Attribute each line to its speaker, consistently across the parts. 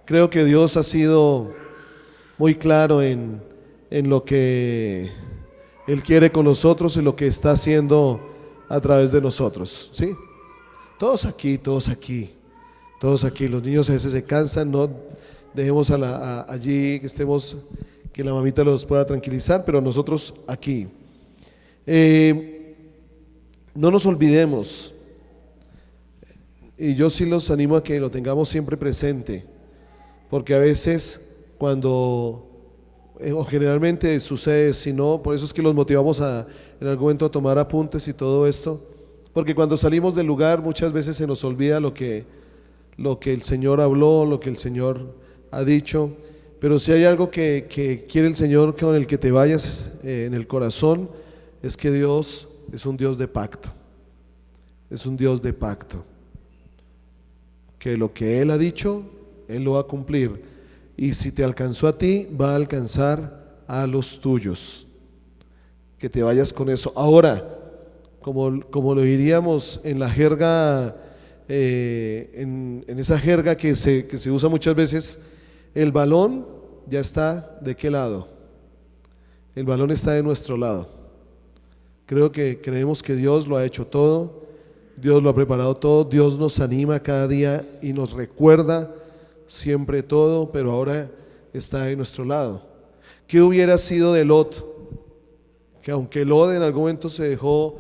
Speaker 1: Creo que Dios ha sido muy claro en lo que Él quiere con nosotros y lo que está haciendo a través de nosotros, ¿sí? Todos aquí, todos aquí, todos aquí. Los niños a veces se cansan, no dejemos allí que estemos, que la mamita los pueda tranquilizar, pero nosotros aquí. No nos olvidemos, y yo sí los animo a que lo tengamos siempre presente, porque a veces cuando, o generalmente sucede, si no, por eso es que los motivamos en algún momento a tomar apuntes y todo esto, porque cuando salimos del lugar muchas veces se nos olvida lo que el Señor habló, lo que el Señor ha dicho, pero si hay algo que quiere el Señor con el que te vayas en el corazón, es que Dios es un Dios de pacto, es un Dios de pacto, que lo que Él ha dicho, Él lo va a cumplir, y si te alcanzó a ti, va a alcanzar a los tuyos, que te vayas con eso. Ahora, como lo diríamos en la jerga, en esa jerga que se usa muchas veces, el balón ya está ¿de qué lado? El balón está de nuestro lado. Creemos que Dios lo ha hecho todo, Dios lo ha preparado todo, Dios nos anima cada día y nos recuerda siempre todo, pero ahora está de nuestro lado. ¿Qué hubiera sido de Lot? Que aunque Lot en algún momento se dejó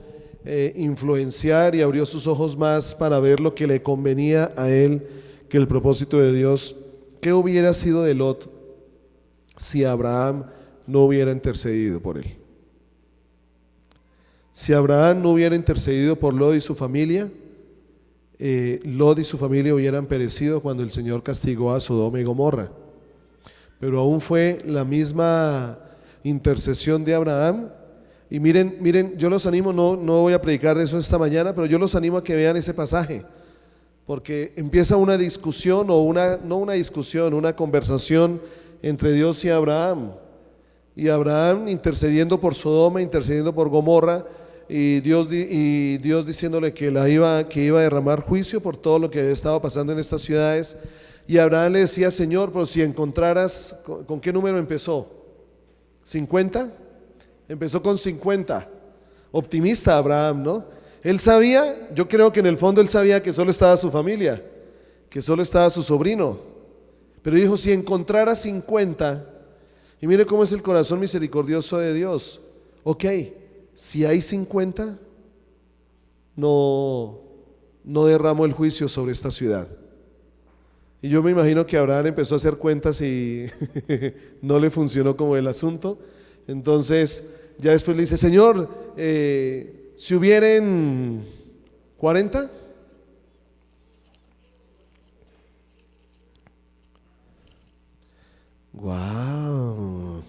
Speaker 1: influenciar y abrió sus ojos más para ver lo que le convenía a él que el propósito de Dios, ¿qué hubiera sido de Lot si Abraham no hubiera intercedido por él? Si Abraham no hubiera intercedido por Lot y su familia, Lot y su familia hubieran perecido cuando el Señor castigó a Sodoma y Gomorra. Pero aún fue la misma intercesión de Abraham. Y miren, yo los animo, no voy a predicar de eso esta mañana, pero yo los animo a que vean ese pasaje, porque empieza una discusión, una conversación entre Dios y Abraham intercediendo por Sodoma, intercediendo por Gomorra, y Dios diciéndole que iba a derramar juicio por todo lo que había estado pasando en estas ciudades. Y Abraham le decía: Señor, pero si encontraras, ¿con qué número empezó? ¿50? Empezó con 50. Optimista Abraham, ¿no? Él sabía, yo creo que en el fondo él sabía que solo estaba su familia, que solo estaba su sobrino, pero dijo: si encontrara 50, y mire cómo es el corazón misericordioso de Dios. Ok, si hay 50, no derramo el juicio sobre esta ciudad. Y yo me imagino que Abraham empezó a hacer cuentas y no le funcionó como el asunto. Entonces ya después le dice: Señor, si hubieran 40. Wow.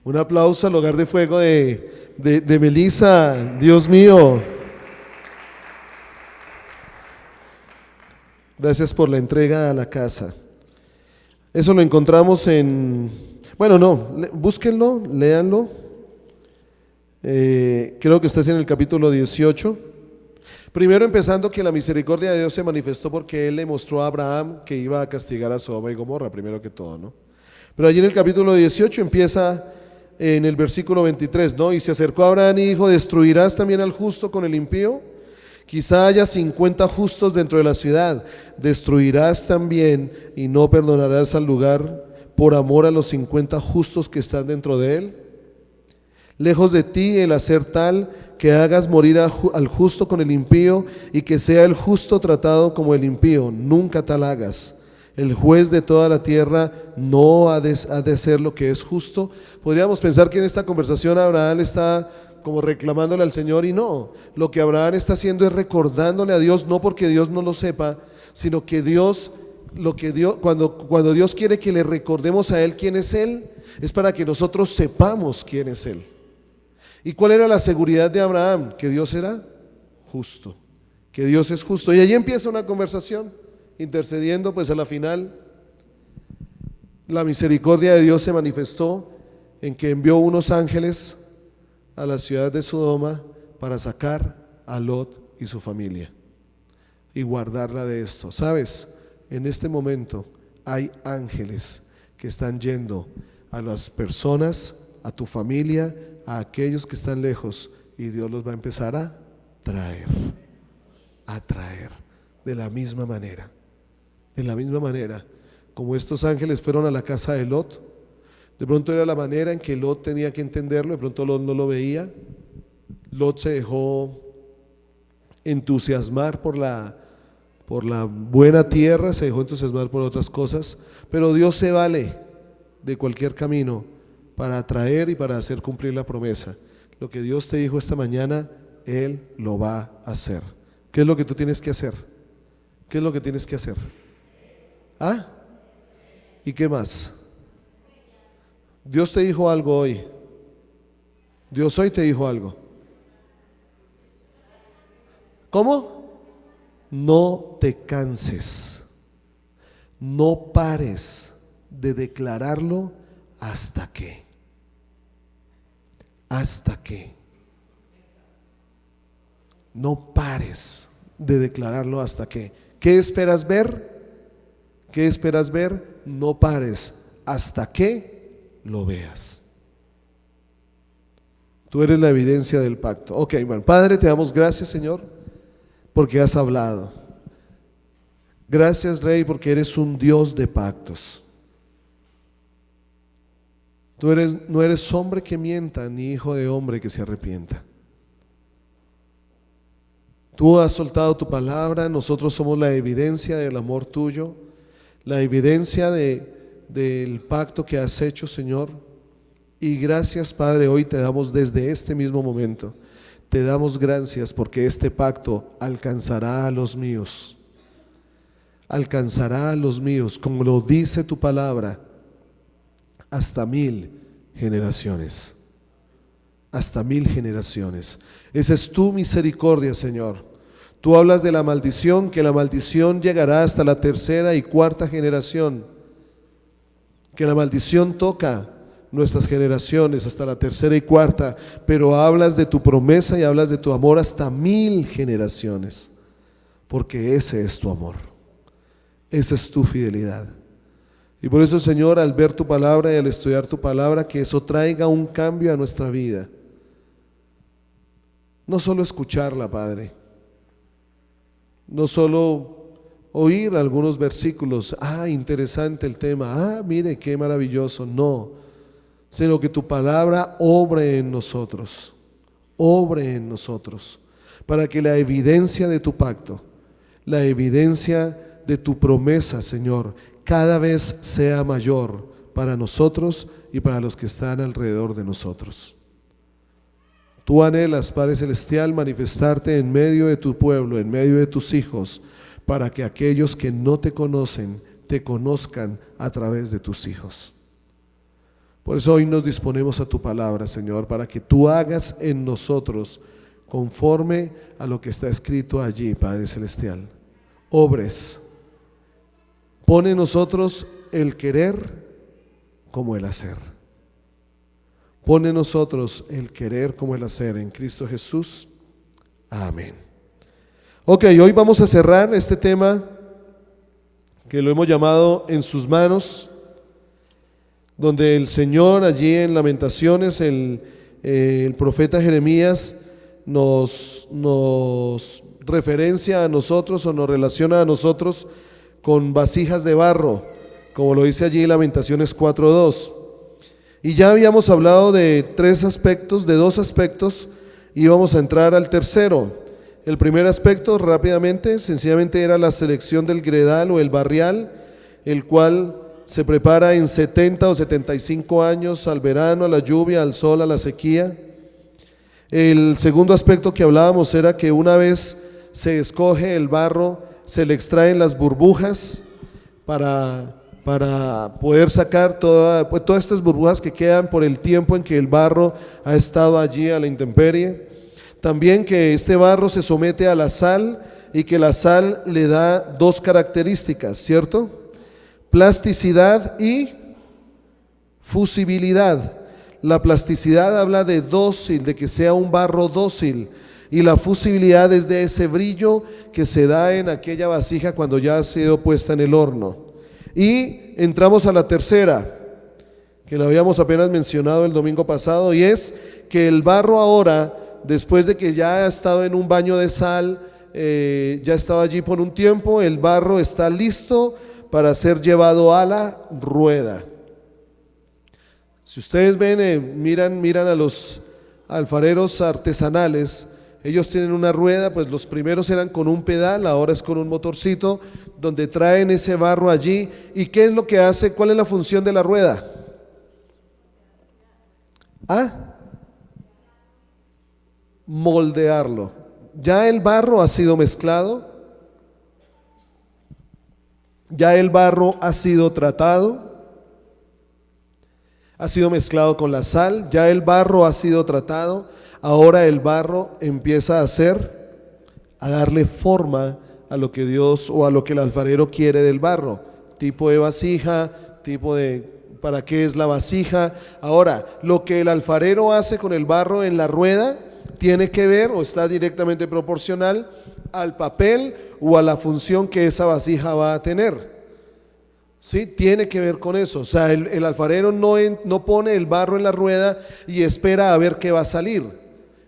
Speaker 1: Un aplauso al Hogar de Fuego de Melissa. Dios mío. Gracias por la entrega a la casa. Eso lo encontramos búsquenlo, léanlo. Creo que está en el capítulo 18. Primero empezando que la misericordia de Dios se manifestó porque Él le mostró a Abraham que iba a castigar a Sodoma y Gomorra, primero que todo, ¿no? Pero allí en el capítulo 18 empieza en el versículo 23, ¿no? Y se acercó a Abraham y dijo: ¿destruirás también al justo con el impío? Quizá haya 50 justos dentro de la ciudad. ¿Destruirás también y no perdonarás al lugar por amor a los 50 justos que están dentro de él? Lejos de ti el hacer tal que hagas morir al justo con el impío, y que sea el justo tratado como el impío. Nunca tal hagas. El juez de toda la tierra no ha de ser lo que es justo. Podríamos pensar que en esta conversación Abraham está como reclamándole al Señor, y no, lo que Abraham está haciendo es recordándole a Dios, no porque Dios no lo sepa, sino que cuando Dios quiere que le recordemos a Él quién es Él, es para que nosotros sepamos quién es Él. ¿Y cuál era la seguridad de Abraham? Que Dios era justo, que Dios es justo. Y allí empieza una conversación, intercediendo, pues a la final la misericordia de Dios se manifestó en que envió unos ángeles a la ciudad de Sodoma para sacar a Lot y su familia y guardarla de esto. ¿Sabes? En este momento hay ángeles que están yendo a las personas, a tu familia, a aquellos que están lejos, y Dios los va a empezar a traer, de la misma manera, como estos ángeles fueron a la casa de Lot. De pronto era la manera en que Lot tenía que entenderlo, de pronto Lot no lo veía. Lot se dejó entusiasmar por la buena tierra, se dejó entusiasmar por otras cosas, pero Dios se vale de cualquier camino para atraer y para hacer cumplir la promesa. Lo que Dios te dijo esta mañana, Él lo va a hacer. ¿Qué es lo que tú tienes que hacer? ¿Qué es lo que tienes que hacer? ¿Ah? ¿Y qué más? Dios te dijo algo hoy. Dios hoy te dijo algo. ¿Cómo? No te canses, no pares de declararlo hasta que. No pares de declararlo hasta que. ¿Qué esperas ver? ¿Qué esperas ver? No pares hasta que lo veas. Tú eres la evidencia del pacto. Ok, bueno, Padre, te damos gracias, Señor, porque has hablado. Gracias, Rey, porque eres un Dios de pactos. Tú no eres hombre que mienta, ni hijo de hombre que se arrepienta. Tú has soltado tu palabra, nosotros somos la evidencia del amor tuyo, la evidencia del pacto que has hecho, Señor. Y gracias, Padre, hoy te damos desde este mismo momento. Te damos gracias porque este pacto alcanzará a los míos. Alcanzará a los míos, como lo dice tu palabra, hasta 1000 generaciones. Hasta 1000 generaciones. Esa es tu misericordia, Señor. Tú hablas de la maldición, que la maldición llegará hasta la 3ª y 4ª generación. Que la maldición toca nuestras generaciones hasta la 3ª y 4ª, pero hablas de tu promesa y hablas de tu amor hasta 1000 generaciones, porque ese es tu amor, esa es tu fidelidad. Y por eso, Señor, al ver tu palabra y al estudiar tu palabra, que eso traiga un cambio a nuestra vida. No solo escucharla, Padre, no solo oír algunos versículos, interesante el tema, mire qué maravilloso, no, sino que tu palabra obre en nosotros, para que la evidencia de tu pacto, la evidencia de tu promesa, Señor, cada vez sea mayor para nosotros y para los que están alrededor de nosotros. Tú anhelas, Padre Celestial, manifestarte en medio de tu pueblo, en medio de tus hijos, para que aquellos que no te conocen, te conozcan a través de tus hijos. Por eso hoy nos disponemos a tu palabra, Señor, para que tú hagas en nosotros conforme a lo que está escrito allí, Padre Celestial. Obres. Pone en nosotros el querer como el hacer. Pone en nosotros el querer como el hacer en Cristo Jesús. Amén. Ok, hoy vamos a cerrar este tema que lo hemos llamado En sus manos, donde el Señor allí en Lamentaciones, el profeta Jeremías nos referencia a nosotros o nos relaciona a nosotros con vasijas de barro, como lo dice allí Lamentaciones 4:2. Y ya habíamos hablado de 3 aspectos, de 2 aspectos, y vamos a entrar al tercero. El primer aspecto, rápidamente, sencillamente era la selección del gredal o el barrial, el cual se prepara en 70 o 75 años, al verano, a la lluvia, al sol, a la sequía. El segundo aspecto que hablábamos era que una vez se escoge el barro, se le extraen las burbujas para poder sacar todas estas burbujas que quedan por el tiempo en que el barro ha estado allí a la intemperie. También que este barro se somete a la sal y que la sal le da 2 características, ¿cierto? Plasticidad y fusibilidad. La plasticidad habla de dócil, de que sea un barro dócil, y la fusibilidad es de ese brillo que se da en aquella vasija cuando ya ha sido puesta en el horno. Y entramos a la tercera, que la habíamos apenas mencionado el domingo pasado, y es que el barro ahora, después de que ya ha estado en un baño de sal, ya estaba allí por un tiempo, el barro está listo para ser llevado a la rueda. Si ustedes ven, miran a los alfareros artesanales, ellos tienen una rueda, pues los primeros eran con un pedal, ahora es con un motorcito, donde traen ese barro allí. ¿Y qué es lo que hace? ¿Cuál es la función de la rueda? Moldearlo. Ya el barro ha sido mezclado, ya el barro ha sido tratado, ha sido mezclado con la sal, ya el barro ha sido tratado, ahora el barro empieza a darle forma a lo que Dios o a lo que el alfarero quiere del barro, tipo de vasija, tipo de para qué es la vasija. Ahora, lo que el alfarero hace con el barro en la rueda tiene que ver o está directamente proporcional al papel o a la función que esa vasija va a tener. ¿Sí? Tiene que ver con eso. O sea, el alfarero no pone el barro en la rueda y espera a ver qué va a salir.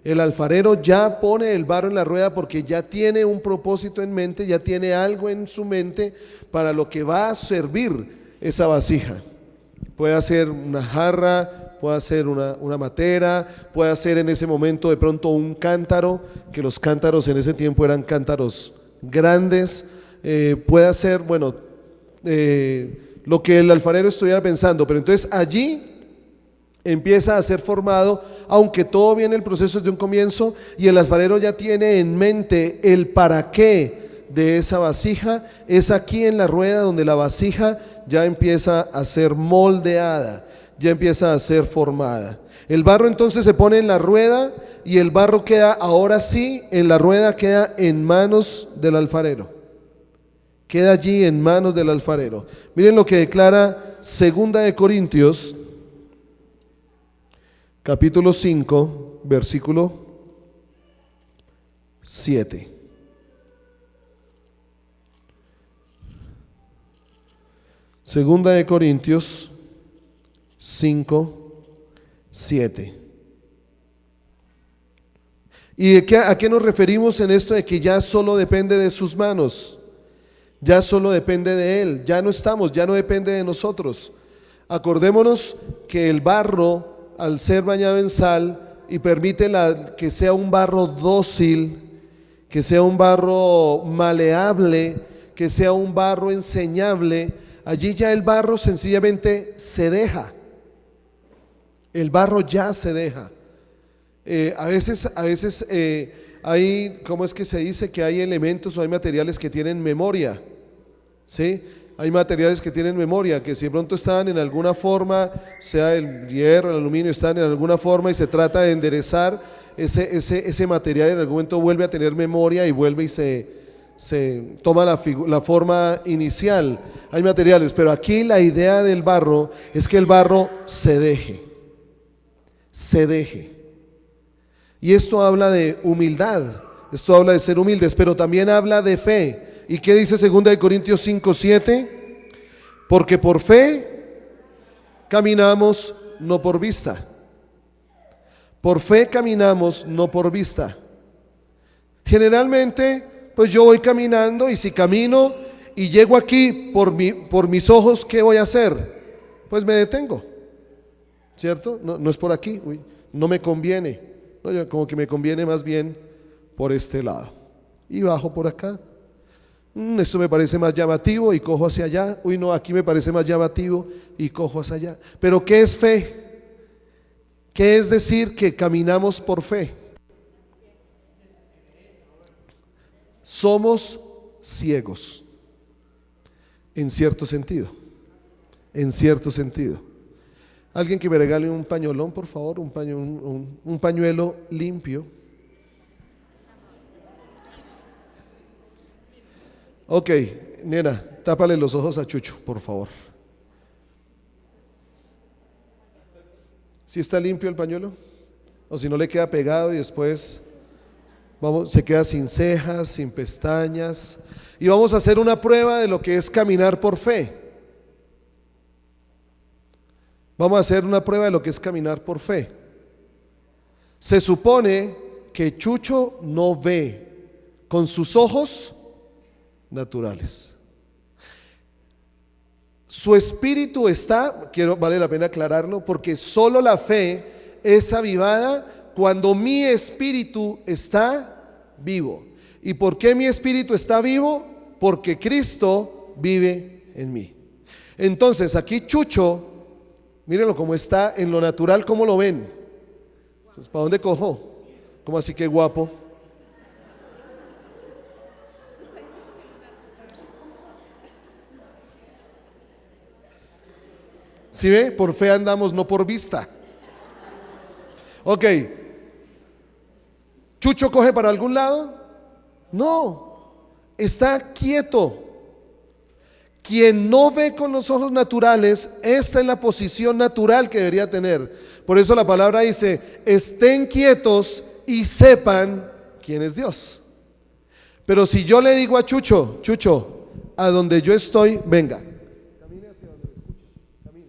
Speaker 1: El alfarero ya pone el barro en la rueda porque ya tiene un propósito en mente, ya tiene algo en su mente para lo que va a servir esa vasija. Puede ser una jarra, puede ser una matera, puede ser en ese momento de pronto un cántaro, que los cántaros en ese tiempo eran cántaros grandes, puede ser, bueno, lo que el alfarero estuviera pensando, pero entonces allí empieza a ser formado, aunque todo viene el proceso desde un comienzo, y el alfarero ya tiene en mente el para qué de esa vasija. Es aquí en la rueda donde la vasija ya empieza a ser moldeada, ya empieza a ser formada. El barro entonces se pone en la rueda y el barro queda, ahora sí, en la rueda queda en manos del alfarero. Queda allí en manos del alfarero. Miren lo que declara 2 de Corintios, capítulo 5, versículo 7. Segunda de Corintios 5, 7. ¿Y a qué nos referimos en esto de que ya solo depende de sus manos? Ya solo depende de Él, ya no depende de nosotros. Acordémonos que el barro, al ser bañado en sal y permite que sea un barro dócil, que sea un barro maleable, que sea un barro enseñable, allí ya el barro sencillamente se deja. El barro ya se deja. A veces hay, ¿cómo es que se dice? Que hay elementos o hay materiales que tienen memoria, ¿sí? Hay materiales que tienen memoria, que si de pronto están en alguna forma, sea el hierro, el aluminio, están en alguna forma y se trata de enderezar, ese material en algún momento vuelve a tener memoria y vuelve y se toma la forma inicial. Hay materiales, pero aquí la idea del barro es que el barro se deje. Y esto habla de humildad, esto habla de ser humildes, pero también habla de fe. ¿Y qué dice 2 de Corintios 5, 7? Porque por fe caminamos, no por vista. Por fe caminamos, no por vista. Generalmente, pues yo voy caminando y si camino y llego aquí por mis ojos, ¿qué voy a hacer? Pues me detengo, ¿cierto? No es por aquí, no me conviene. No, yo como que me conviene más bien por este lado y bajo por acá. Esto me parece más llamativo y cojo hacia allá. No, aquí me parece más llamativo y cojo hacia allá. Pero ¿qué es fe? ¿Qué es decir que caminamos por fe? Somos ciegos, en cierto sentido. Alguien que me regale un pañolón, por favor, un pañuelo limpio. Ok, nena, tápale los ojos a Chucho, por favor. ¿Sí está limpio el pañuelo? O si no le queda pegado y después se queda sin cejas, sin pestañas. Y vamos a hacer una prueba de lo que es caminar por fe. Vamos a hacer una prueba de lo que es caminar por fe. Se supone que Chucho no ve con sus ojos naturales. Su espíritu está, vale la pena aclararlo, porque solo la fe es avivada cuando mi espíritu está vivo. ¿Y por qué mi espíritu está vivo? Porque Cristo vive en mí. Entonces aquí Chucho, mírenlo como está en lo natural, ¿cómo lo ven? Pues, ¿para dónde cojo? ¿Cómo así que guapo? ¿Sí ve? Por fe andamos, no por vista. Ok. ¿Chucho coge para algún lado? No, está quieto. Quien no ve con los ojos naturales, esta es la posición natural que debería tener. Por eso la palabra dice, estén quietos y sepan quién es Dios. Pero si yo le digo a Chucho, Chucho, a donde yo estoy, venga. Camine hacia donde le escuche. Camine.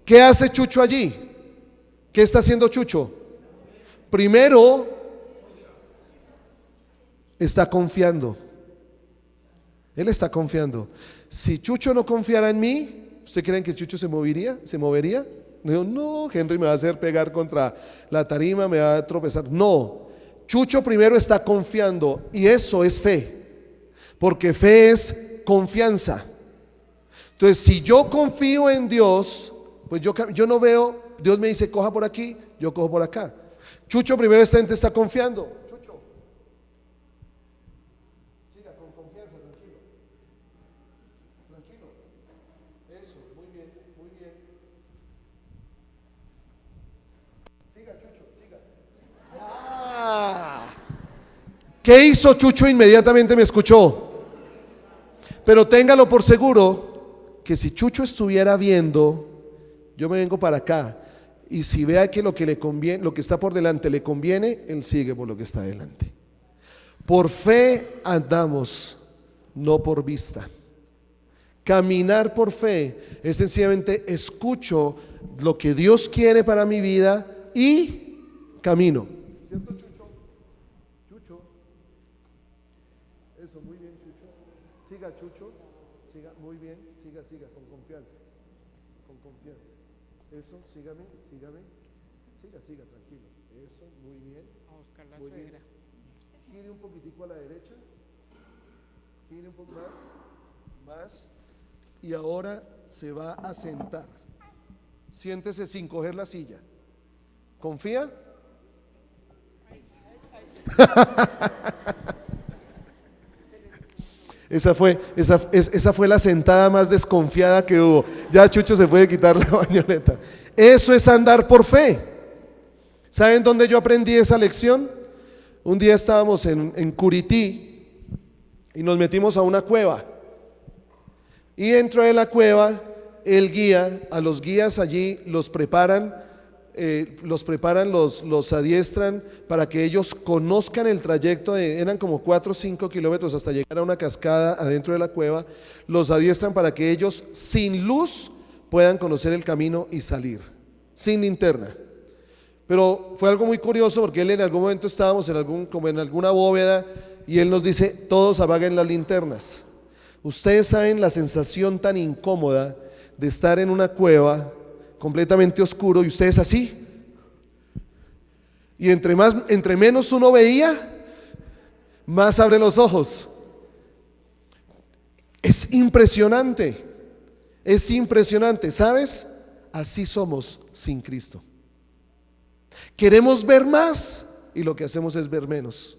Speaker 1: ¿Qué hace Chucho allí? ¿Qué está haciendo Chucho? Primero, está confiando. Él está confiando. Si Chucho no confiara en mí, ¿usted creen que Chucho se movería? No, Henry me va a hacer pegar contra la tarima, me va a tropezar. No, Chucho primero está confiando y eso es fe, porque fe es confianza. Entonces, si yo confío en Dios, pues yo no veo, Dios me dice coja por aquí, yo cojo por acá. Chucho primero está confiando. Chucho, siga con confianza, tranquilo. Eso, muy bien. Siga, Chucho, siga. ¿Qué hizo Chucho? Inmediatamente me escuchó. Pero téngalo por seguro que si Chucho estuviera viendo, yo me vengo para acá, y si vea que lo que le conviene, lo que está por delante le conviene, él sigue por lo que está delante. Por fe andamos, no por vista. Caminar por fe es sencillamente escucho lo que Dios quiere para mi vida y camino. ¿Cierto, Chucho? Chucho. Eso, muy bien, Chucho. Siga, Chucho. Siga, muy bien. Siga, con confianza. Eso, sígame. Siga, tranquilo. Eso, muy bien.
Speaker 2: A buscar la
Speaker 1: muy
Speaker 2: suegra.
Speaker 1: Bien. Gire un poquitico a la derecha. Gire un poco más. Y ahora se va a sentar. Siéntese sin coger la silla. ¿Confía? Esa fue la sentada más desconfiada que hubo. Ya Chucho se puede quitar la bañoleta. Eso es andar por fe. ¿Saben dónde yo aprendí esa lección? Un día estábamos en Curití y nos metimos a una cueva. Y dentro de la cueva, el guía, a los guías allí los preparan, los adiestran para que ellos conozcan el trayecto eran como 4 o 5 kilómetros hasta llegar a una cascada adentro de la cueva. Los adiestran para que ellos sin luz puedan conocer el camino y salir, sin linterna. Pero fue algo muy curioso porque él en algún momento estábamos como en alguna bóveda y él nos dice, todos apaguen las linternas. Ustedes saben la sensación tan incómoda de estar en una cueva completamente oscuro y ustedes así. Y entre menos uno veía, más abre los ojos. Es impresionante, ¿sabes? Así somos sin Cristo. Queremos ver más y lo que hacemos es ver menos.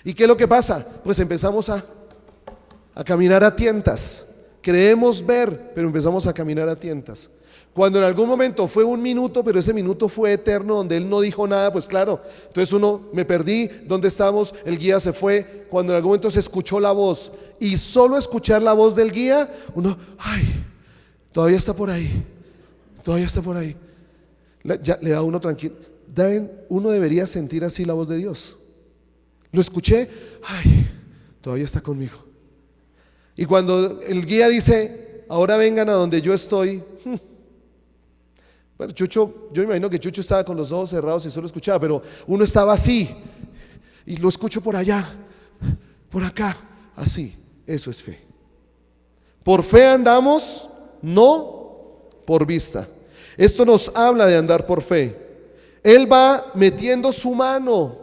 Speaker 1: ¿Y qué es lo que pasa? Pues empezamos a caminar a tientas. Creemos ver, pero empezamos a caminar a tientas. Cuando en algún momento fue 1 minuto, pero ese minuto fue eterno, donde él no dijo nada, pues claro, entonces me perdí, ¿dónde estamos? El guía se fue. Cuando en algún momento se escuchó la voz, y solo escuchar la voz del guía, todavía está por ahí. Ya le da uno tranquilo. Uno debería sentir así la voz de Dios. Lo escuché, todavía está conmigo. Y cuando el guía dice, ahora vengan a donde yo estoy. Bueno, Chucho, yo me imagino que Chucho estaba con los ojos cerrados y solo escuchaba, pero uno estaba así y lo escucho por allá, por acá, así. Eso es fe. Por fe andamos, no por vista. Esto nos habla de andar por fe. Él va metiendo su mano,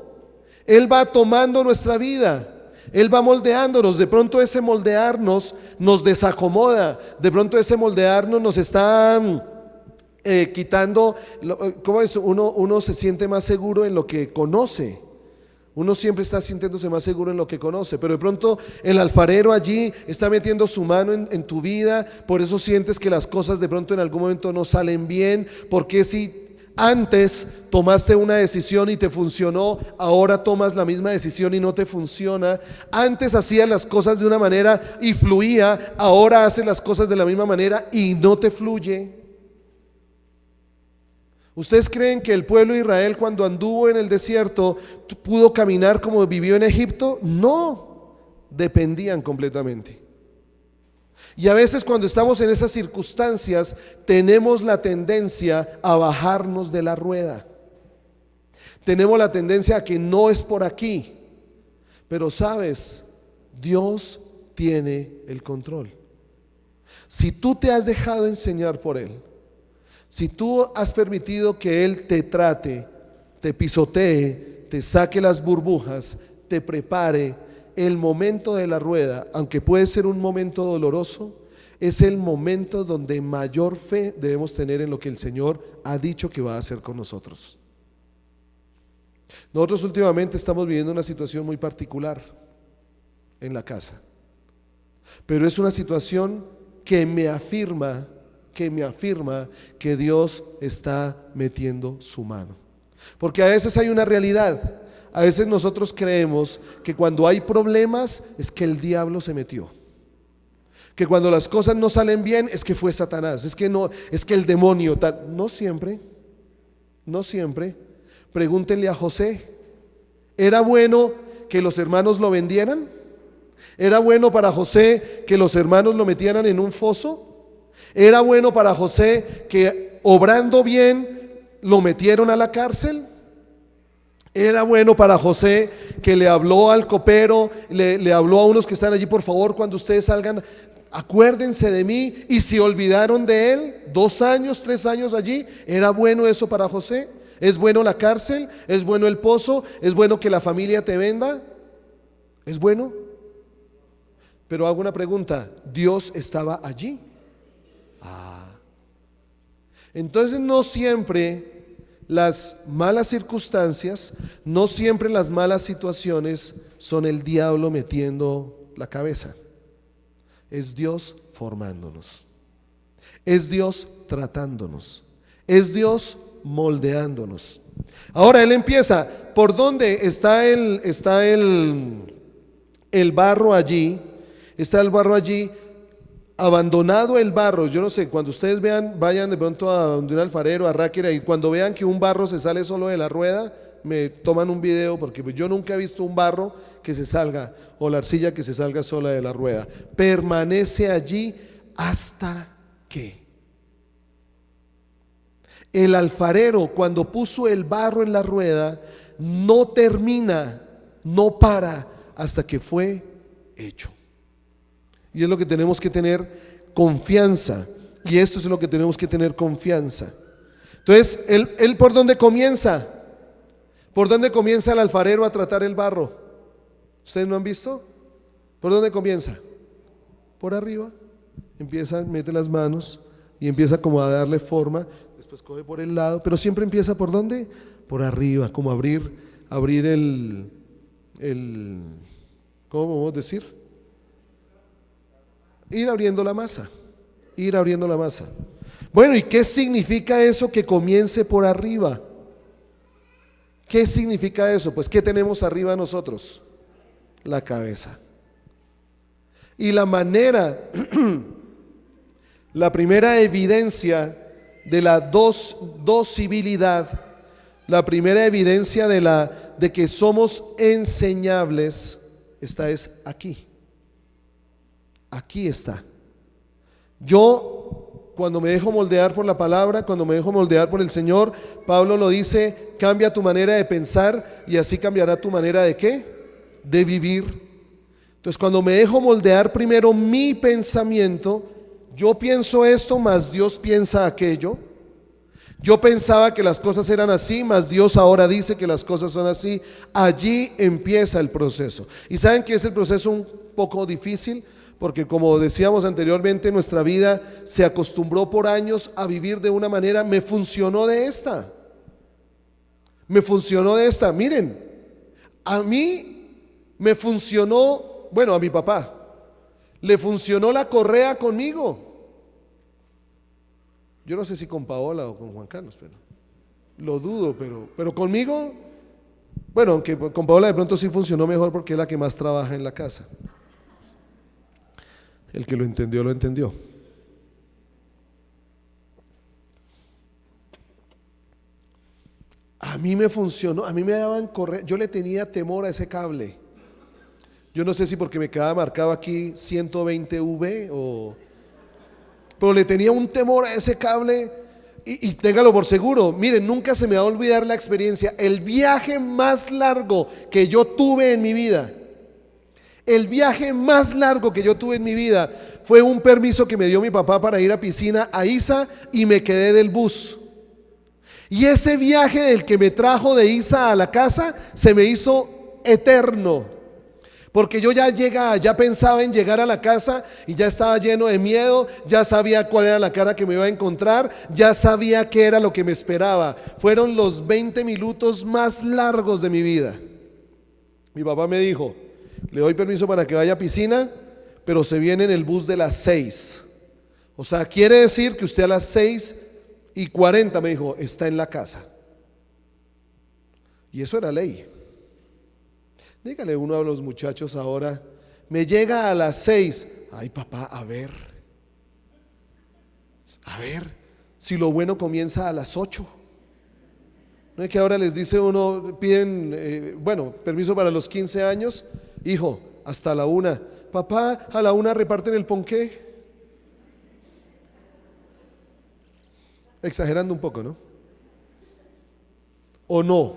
Speaker 1: Él va tomando nuestra vida, Él va moldeándonos. De pronto ese moldearnos nos desacomoda, de pronto ese moldearnos nos está quitando, ¿cómo es? Uno se siente más seguro en lo que conoce. Uno siempre está sintiéndose más seguro en lo que conoce, pero de pronto el alfarero allí está metiendo su mano en tu vida, por eso sientes que las cosas de pronto en algún momento no salen bien, porque si antes tomaste una decisión y te funcionó, ahora tomas la misma decisión y no te funciona. Antes hacías las cosas de una manera y fluía, ahora haces las cosas de la misma manera y no te fluye. ¿Ustedes creen que el pueblo de Israel cuando anduvo en el desierto pudo caminar como vivió en Egipto? No, dependían completamente. Y a veces cuando estamos en esas circunstancias tenemos la tendencia a bajarnos de la rueda. Tenemos la tendencia a que no es por aquí. Pero sabes, Dios tiene el control. Si tú te has dejado enseñar por Él, si tú has permitido que Él te trate, te pisotee, te saque las burbujas, te prepare, el momento de la rueda, aunque puede ser un momento doloroso, es el momento donde mayor fe debemos tener en lo que el Señor ha dicho que va a hacer con nosotros. Nosotros últimamente estamos viviendo una situación muy particular en la casa, pero es una situación que me afirma que Dios está metiendo su mano. Porque a veces hay una realidad, a veces nosotros creemos que cuando hay problemas es que el diablo se metió, que cuando las cosas no salen bien es que fue Satanás, es que no, es que el demonio, no siempre, no siempre. Pregúntenle a José, ¿era bueno que los hermanos lo vendieran? ¿Era bueno para José que los hermanos lo metieran en un foso? ¿Era bueno para José que obrando bien lo metieron a la cárcel? ¿Era bueno para José que le habló al copero, le habló a unos que están allí, por favor, cuando ustedes salgan, acuérdense de mí, y se olvidaron de él? 2 años, 3 años allí. ¿Era bueno eso para José? ¿Es bueno la cárcel? ¿Es bueno el pozo? ¿Es bueno que la familia te venda? ¿Es bueno? Pero hago una pregunta, ¿Dios estaba allí? Entonces no siempre las malas circunstancias, no siempre las malas situaciones son el diablo metiendo la cabeza. Es Dios formándonos, es Dios tratándonos, es Dios moldeándonos. Ahora Él empieza, ¿por dónde está el barro allí? Está el barro allí, abandonado el barro. Yo no sé, cuando ustedes vean, vayan de pronto a donde un alfarero, a Ráquera, y cuando vean que un barro se sale solo de la rueda, me toman un video, porque yo nunca he visto un barro que se salga, o la arcilla que se salga sola de la rueda. Permanece allí hasta que el alfarero, cuando puso el barro en la rueda, no termina, no para hasta que fue hecho. Y es lo que tenemos que tener confianza. Y esto es lo que tenemos que tener confianza. Entonces, ¿él por dónde comienza? ¿Por dónde comienza el alfarero a tratar el barro? ¿Ustedes no han visto? ¿Por dónde comienza? Por arriba. Empieza, mete las manos y empieza como a darle forma. Después coge por el lado, pero siempre empieza ¿por dónde? Por arriba, como abrir el ¿cómo podemos decir? Ir abriendo la masa, ir abriendo la masa. Bueno, ¿y qué significa eso que comience por arriba? ¿Qué significa eso? Pues ¿qué tenemos arriba nosotros? La cabeza. Y la manera, la primera evidencia de la docibilidad, la primera evidencia de que somos enseñables, esta es aquí. Aquí está. Yo, cuando me dejo moldear por la palabra, cuando me dejo moldear por el Señor, Pablo lo dice, cambia tu manera de pensar y así cambiará tu manera de ¿qué? De vivir. Entonces, cuando me dejo moldear primero mi pensamiento, yo pienso esto, más Dios piensa aquello. Yo pensaba que las cosas eran así, mas Dios ahora dice que las cosas son así. Allí empieza el proceso. ¿Y saben que es el proceso un poco difícil? Porque como decíamos anteriormente, nuestra vida se acostumbró por años a vivir de una manera. Me funcionó de esta. Miren, a mí me funcionó, bueno, a mi papá le funcionó la correa conmigo. Yo no sé si con Paola o con Juan Carlos, pero lo dudo, pero conmigo, bueno, aunque con Paola de pronto sí funcionó mejor porque es la que más trabaja en la casa. El que lo entendió, lo entendió. A mí me funcionó, a mí me daban correr, yo le tenía temor a ese cable. Yo no sé si porque me quedaba marcado aquí 120V pero le tenía un temor a ese cable y téngalo por seguro. Miren, nunca se me va a olvidar la experiencia. El viaje más largo que yo tuve en mi vida, fue un permiso que me dio mi papá para ir a piscina a Isa y me quedé del bus. Y ese viaje del que me trajo de Isa a la casa se me hizo eterno. Porque yo ya pensaba en llegar a la casa y ya estaba lleno de miedo, ya sabía cuál era la cara que me iba a encontrar, ya sabía qué era lo que me esperaba. Fueron los 20 minutos más largos de mi vida. Mi papá me dijo, le doy permiso para que vaya a piscina, pero se viene en el bus de las 6. O sea, quiere decir que usted a las 6:40 me dijo, está en la casa. Y eso era ley. Dígale uno a los muchachos ahora, me llega a las 6. Ay, papá, a ver, si lo bueno comienza a las 8. No es que ahora les dice uno, piden, permiso para los 15 años, hijo, hasta la 1. Papá, a la 1 reparten el ponqué. Exagerando un poco, ¿no? ¿O no?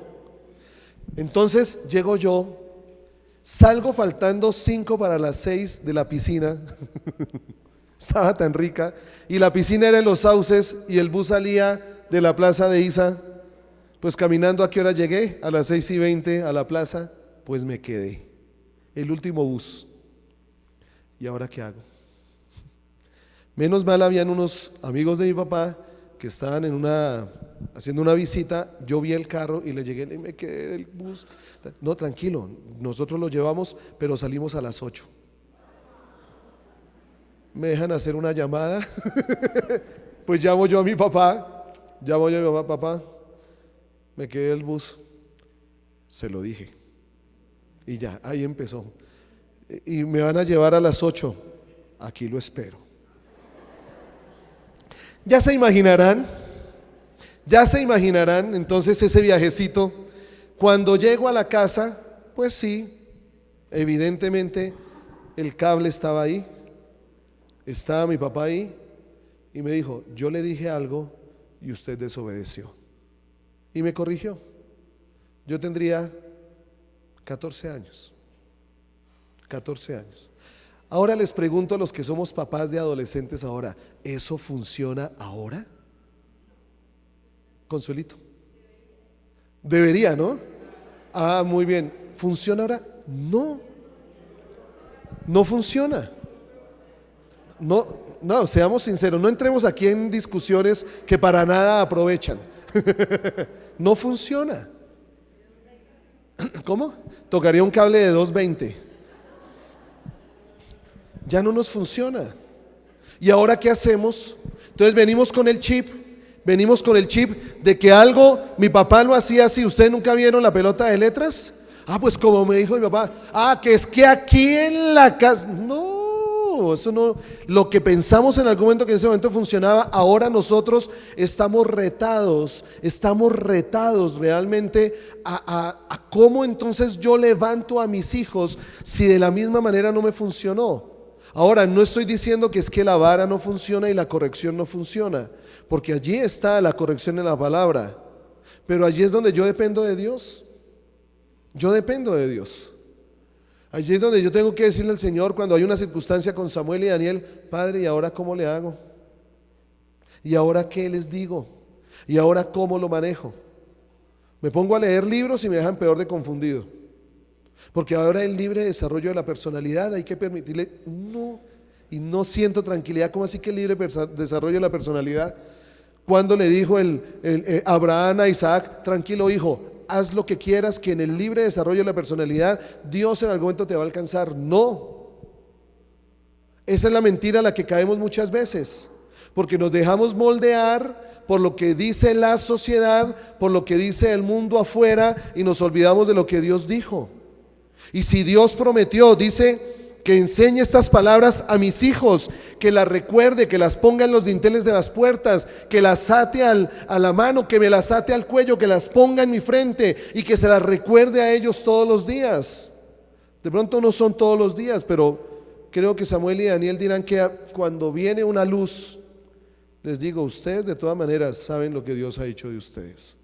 Speaker 1: Entonces llego yo. Salgo faltando 5 para las 6 de la piscina. Estaba tan rica. Y la piscina era en Los Sauces y el bus salía de la plaza de Isa. Pues caminando, ¿a qué hora llegué? A las 6:20 a la plaza. Pues me quedé. El último bus. ¿Y ahora qué hago? Menos mal habían unos amigos de mi papá que estaban haciendo una visita. Yo vi el carro y le llegué y me quedé del bus. No, tranquilo, nosotros lo llevamos, pero salimos a las 8. Me dejan hacer una llamada. Pues llamo yo a mi papá, papá, me quedé del bus. Se lo dije. Y ya, ahí empezó. Y me van a llevar a las 8. Aquí lo espero. Ya se imaginarán entonces ese viajecito. Cuando llego a la casa, pues sí, evidentemente el cable estaba ahí, estaba mi papá ahí y me dijo, yo le dije algo y usted desobedeció. Y me corrigió. Yo tendría 14 años. Ahora les pregunto a los que somos papás de adolescentes ahora, ¿eso funciona ahora? Consuelito. Debería, ¿no? Ah, muy bien. ¿Funciona ahora? No funciona. No, seamos sinceros, no entremos aquí en discusiones que para nada aprovechan. No funciona. ¿Cómo? Tocaría un cable de 220. Ya no nos funciona. ¿Y ahora qué hacemos? Entonces venimos con el chip de que algo, mi papá lo hacía así. ¿Ustedes nunca vieron la pelota de letras? Pues como me dijo mi papá, que es que aquí en la casa, no, eso no, lo que pensamos en algún momento que en ese momento funcionaba, ahora nosotros estamos retados realmente a cómo entonces yo levanto a mis hijos si de la misma manera no me funcionó. Ahora, no estoy diciendo que es que la vara no funciona y la corrección no funciona, porque allí está la corrección en la palabra, pero allí es donde yo dependo de Dios. Yo dependo de Dios. Allí es donde yo tengo que decirle al Señor cuando hay una circunstancia con Samuel y Daniel: Padre, ¿y ahora cómo le hago? ¿Y ahora qué les digo? ¿Y ahora cómo lo manejo? Me pongo a leer libros y me dejan peor de confundido, porque ahora el libre desarrollo de la personalidad hay que permitirle. No, y no siento tranquilidad. ¿Cómo así que el libre desarrollo de la personalidad? Cuando le dijo Abraham a Isaac: tranquilo hijo, haz lo que quieras, que en el libre desarrollo de la personalidad Dios en algún momento te va a alcanzar. No, esa es la mentira a la que caemos muchas veces, porque nos dejamos moldear por lo que dice la sociedad, por lo que dice el mundo afuera, y nos olvidamos de lo que Dios dijo. Y si Dios prometió, dice que enseñe estas palabras a mis hijos, que las recuerde, que las ponga en los dinteles de las puertas, que las ate a la mano, que me las ate al cuello, que las ponga en mi frente y que se las recuerde a ellos todos los días. De pronto no son todos los días, pero creo que Samuel y Daniel dirán que cuando viene una luz, les digo: ustedes de todas maneras saben lo que Dios ha hecho de ustedes.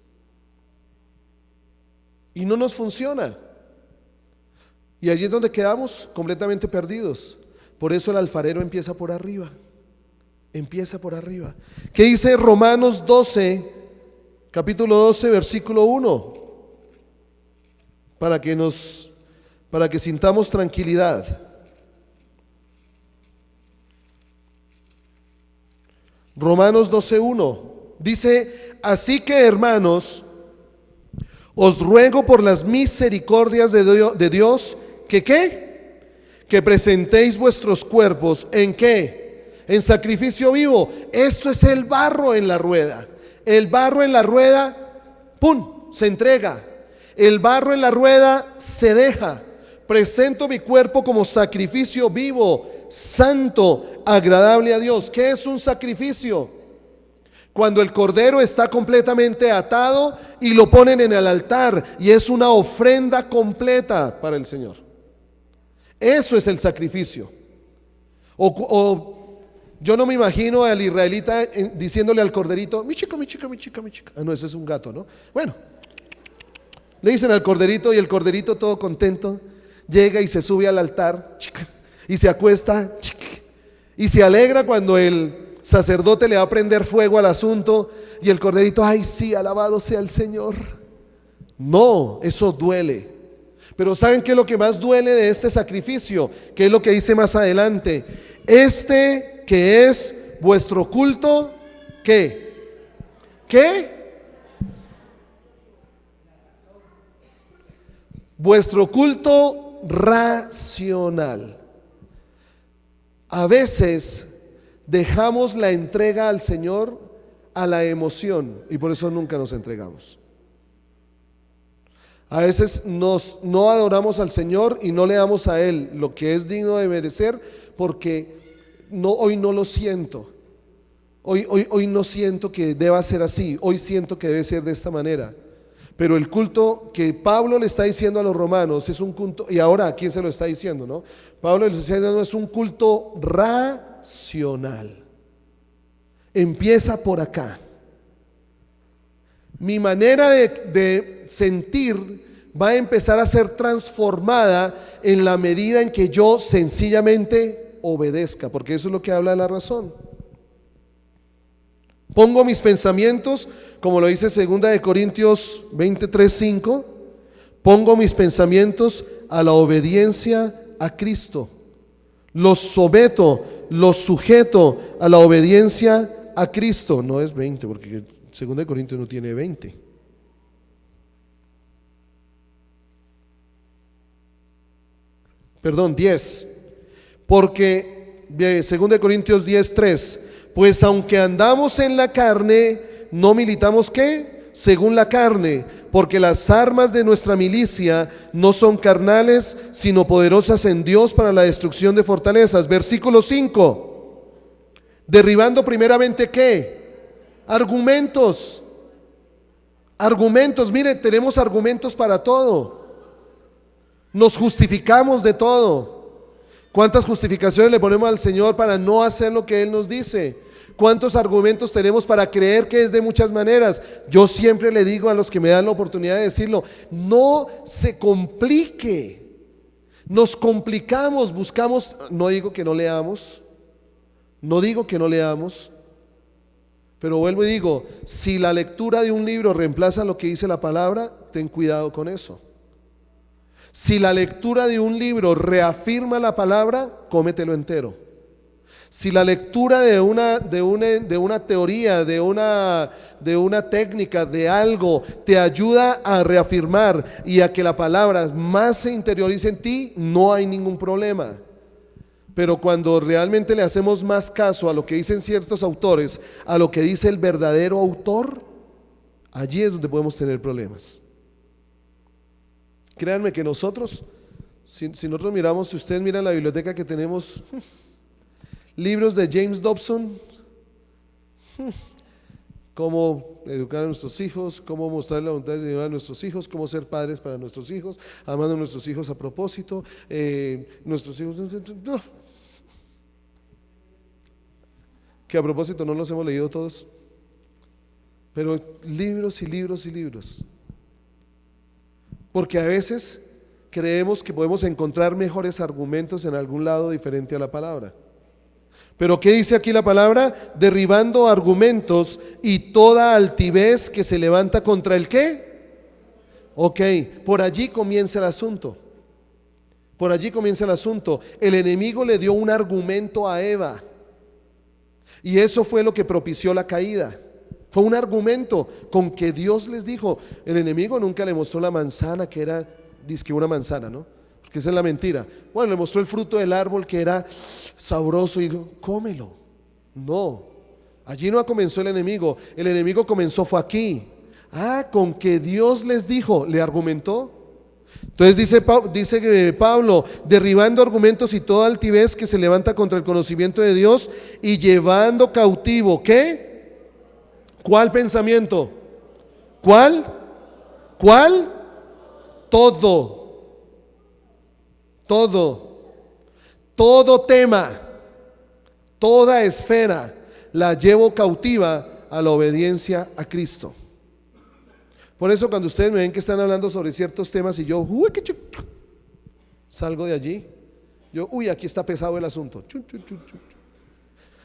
Speaker 1: Y no nos funciona. Y allí es donde quedamos completamente perdidos. Por eso el alfarero empieza por arriba. Empieza por arriba. ¿Qué dice Romanos 12, capítulo 12, versículo 1? Para que sintamos tranquilidad. Romanos 12:1 dice: así que, hermanos, os ruego por las misericordias de Dios que presentéis vuestros cuerpos en ¿qué? En sacrificio vivo. Esto es el barro en la rueda. El barro en la rueda, ¡pum!, se entrega. El barro en la rueda se deja. Presento mi cuerpo como sacrificio vivo, santo, agradable a Dios. ¿Qué es un sacrificio? Cuando el cordero está completamente atado y lo ponen en el altar, y es una ofrenda completa para el Señor. Eso es el sacrificio. Yo no me imagino al israelita diciéndole al corderito: mi chica, mi chica, mi chica, mi chica. Ah, no, ese es un gato, ¿no? Bueno, le dicen al corderito, y el corderito todo contento llega y se sube al altar, y se acuesta, y se alegra cuando el sacerdote le va a prender fuego al asunto, y el corderito: ay sí, alabado sea el Señor. No, eso duele. Pero ¿saben qué es lo que más duele de este sacrificio? ¿Qué es lo que dice más adelante? Este que es vuestro culto, ¿qué? Vuestro culto racional. A veces dejamos la entrega al Señor a la emoción, y por eso nunca nos entregamos. A veces no adoramos al Señor y no le damos a Él lo que es digno de merecer, porque hoy no lo siento. Hoy no siento que deba ser así. Hoy siento que debe ser de esta manera. Pero el culto que Pablo le está diciendo a los romanos es un culto, y ahora ¿a quién se lo está diciendo, no? Pablo les está diciendo: es un culto racional. Empieza por acá. Mi manera de sentir va a empezar a ser transformada en la medida en que yo sencillamente obedezca, porque eso es lo que habla la razón. Pongo mis pensamientos, como lo dice 2 Corintios 23:5, pongo mis pensamientos a la obediencia a Cristo. Los someto, los sujeto a la obediencia a Cristo. No es 20, porque 2 Corintios no tiene 20. Perdón, 10. Porque 2 Corintios 10:3, pues aunque andamos en la carne, no militamos ¿qué? Según la carne, porque las armas de nuestra milicia no son carnales, sino poderosas en Dios para la destrucción de fortalezas. Versículo 5, derribando primeramente ¿qué? Argumentos. Mire, tenemos argumentos para todo. Nos justificamos de todo. ¿Cuántas justificaciones le ponemos al Señor para no hacer lo que Él nos dice? ¿Cuántos argumentos tenemos para creer que es de muchas maneras? Yo siempre le digo a los que me dan la oportunidad de decirlo, no se complique. Nos complicamos, buscamos, no digo que no leamos, pero vuelvo y digo, si la lectura de un libro reemplaza lo que dice la palabra, ten cuidado con eso. Si la lectura de un libro reafirma la palabra, cómetelo entero. Si la lectura de una teoría, de una técnica, de algo, te ayuda a reafirmar y a que la palabra más se interiorice en ti, no hay ningún problema. Pero cuando realmente le hacemos más caso a lo que dicen ciertos autores, a lo que dice el verdadero autor, allí es donde podemos tener problemas. Créanme que nosotros, si nosotros miramos, si ustedes miran la biblioteca que tenemos, libros de James Dobson, cómo educar a nuestros hijos, cómo mostrar la voluntad del Señor a nuestros hijos, cómo ser padres para nuestros hijos, amando a nuestros hijos a propósito, nuestros hijos, no. Que a propósito no los hemos leído todos, pero libros y libros y libros. Porque a veces creemos que podemos encontrar mejores argumentos en algún lado diferente a la palabra. Pero ¿qué dice aquí la palabra? Derribando argumentos y toda altivez que se levanta contra el ¿qué? Ok, por allí comienza el asunto. Por allí comienza el asunto. El enemigo le dio un argumento a Eva. Y eso fue lo que propició la caída. Fue un argumento con que Dios les dijo. El enemigo nunca le mostró la manzana que era, dizque una manzana, ¿no? Porque esa es la mentira. Bueno, le mostró el fruto del árbol que era sabroso y dijo, cómelo. No, allí no comenzó el enemigo. El enemigo comenzó fue aquí. Con que Dios les dijo, le argumentó. Entonces dice Pablo, derribando argumentos y toda altivez que se levanta contra el conocimiento de Dios y llevando cautivo, ¿qué? ¿Cuál pensamiento? ¿Cuál? Todo tema, toda esfera la llevo cautiva a la obediencia a Cristo. Por eso cuando ustedes me ven que están hablando sobre ciertos temas y yo salgo de allí, aquí está pesado el asunto,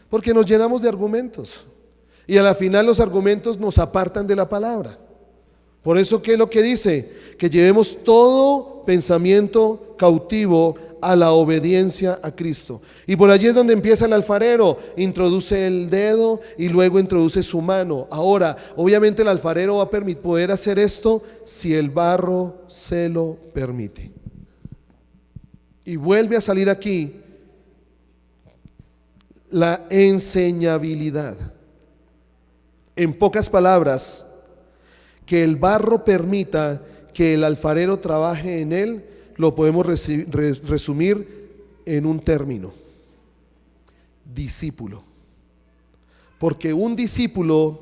Speaker 1: porque nos llenamos de argumentos. Y a la final los argumentos nos apartan de la palabra. Por eso, ¿qué es lo que dice? Que llevemos todo pensamiento cautivo a la obediencia a Cristo. Y por allí es donde empieza el alfarero. Introduce el dedo y luego introduce su mano. Ahora, obviamente el alfarero va a poder hacer esto si el barro se lo permite. Y vuelve a salir aquí la enseñabilidad. En pocas palabras, que el barro permita que el alfarero trabaje en él, lo podemos resumir en un término: discípulo. Porque un discípulo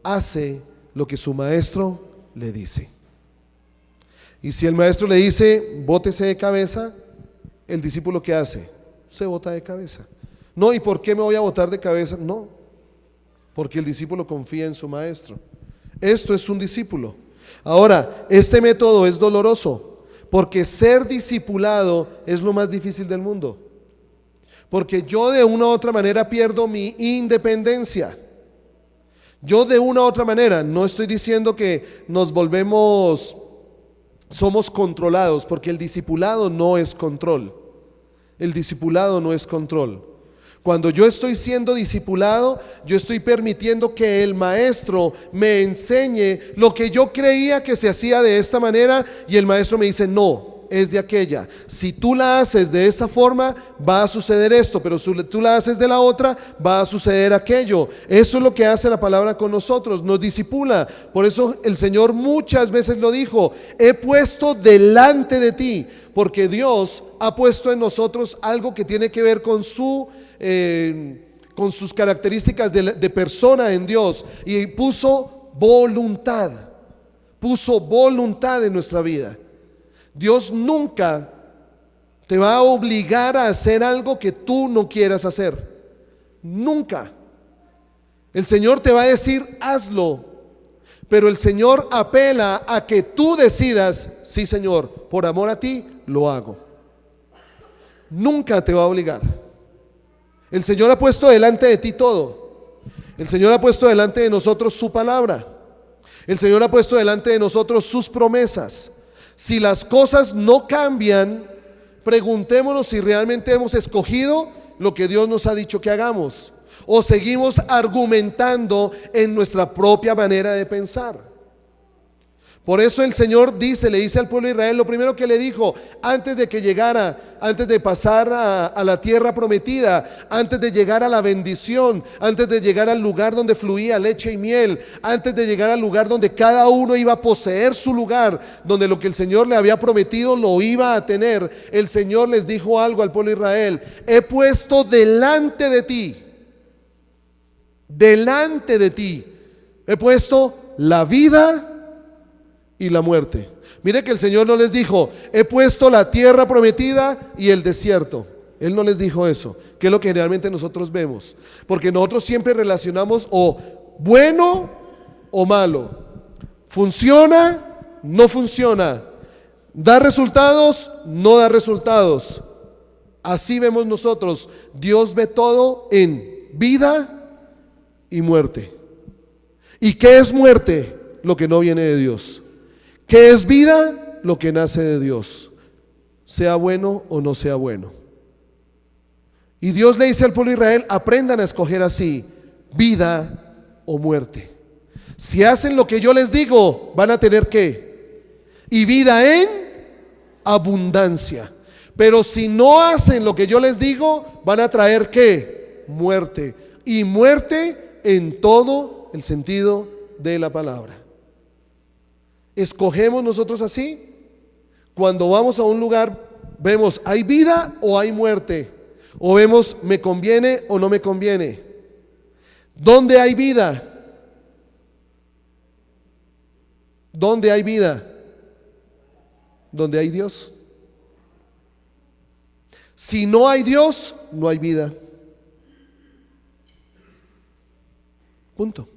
Speaker 1: hace lo que su maestro le dice. Y si el maestro le dice, bótese de cabeza, el discípulo ¿qué hace? Se bota de cabeza. No, ¿y por qué me voy a botar de cabeza? No, porque el discípulo confía en su maestro. Esto es un discípulo. Ahora, este método es doloroso, porque ser discipulado es lo más difícil del mundo. Porque yo de una u otra manera pierdo mi independencia. Yo de una u otra manera, no estoy diciendo que somos controlados, porque el discipulado no es control. El discipulado no es control. Cuando yo estoy siendo discipulado, yo estoy permitiendo que el maestro me enseñe lo que yo creía que se hacía de esta manera, y el maestro me dice, no, es de aquella. Si tú la haces de esta forma, va a suceder esto, pero si tú la haces de la otra, va a suceder aquello. Eso es lo que hace la palabra con nosotros, nos discipula. Por eso el Señor muchas veces lo dijo: he puesto delante de ti, porque Dios ha puesto en nosotros algo que tiene que ver con sus características de persona en Dios, y puso voluntad en nuestra vida. Dios nunca te va a obligar a hacer algo que tú no quieras hacer. Nunca. El Señor te va a decir, hazlo, pero el Señor apela a que tú decidas, sí Señor, por amor a ti, lo hago. Nunca te va a obligar. El Señor ha puesto delante de ti todo. El Señor ha puesto delante de nosotros su palabra. El Señor ha puesto delante de nosotros sus promesas. Si las cosas no cambian, preguntémonos si realmente hemos escogido lo que Dios nos ha dicho que hagamos, o seguimos argumentando en nuestra propia manera de pensar. Por eso el Señor le dice al pueblo de Israel, lo primero que le dijo, antes de que llegara, antes de pasar a la tierra prometida, antes de llegar a la bendición, antes de llegar al lugar donde fluía leche y miel, antes de llegar al lugar donde cada uno iba a poseer su lugar, donde lo que el Señor le había prometido lo iba a tener, el Señor les dijo algo al pueblo de Israel: he puesto delante de ti, he puesto la vida y la muerte. Mire que el Señor no les dijo, he puesto la tierra prometida y el desierto. Él no les dijo eso, que es lo que generalmente nosotros vemos, porque nosotros siempre relacionamos o bueno o malo, funciona, no funciona, da resultados, no da resultados. Así vemos nosotros. Dios ve todo en vida y muerte. ¿Y qué es muerte? Lo que no viene de Dios. ¿Qué es vida? Lo que nace de Dios, sea bueno o no sea bueno. Y Dios le dice al pueblo de Israel, aprendan a escoger así, vida o muerte. Si hacen lo que yo les digo, van a tener ¿qué? Y vida en abundancia. Pero si no hacen lo que yo les digo, van a traer ¿qué? Muerte. Y muerte en todo el sentido de la palabra. ¿Escogemos nosotros así? Cuando vamos a un lugar, vemos, ¿hay vida o hay muerte? O vemos, ¿me conviene o no me conviene? ¿Dónde hay vida? ¿Dónde hay vida? ¿Dónde hay Dios? Si no hay Dios, no hay vida. Punto.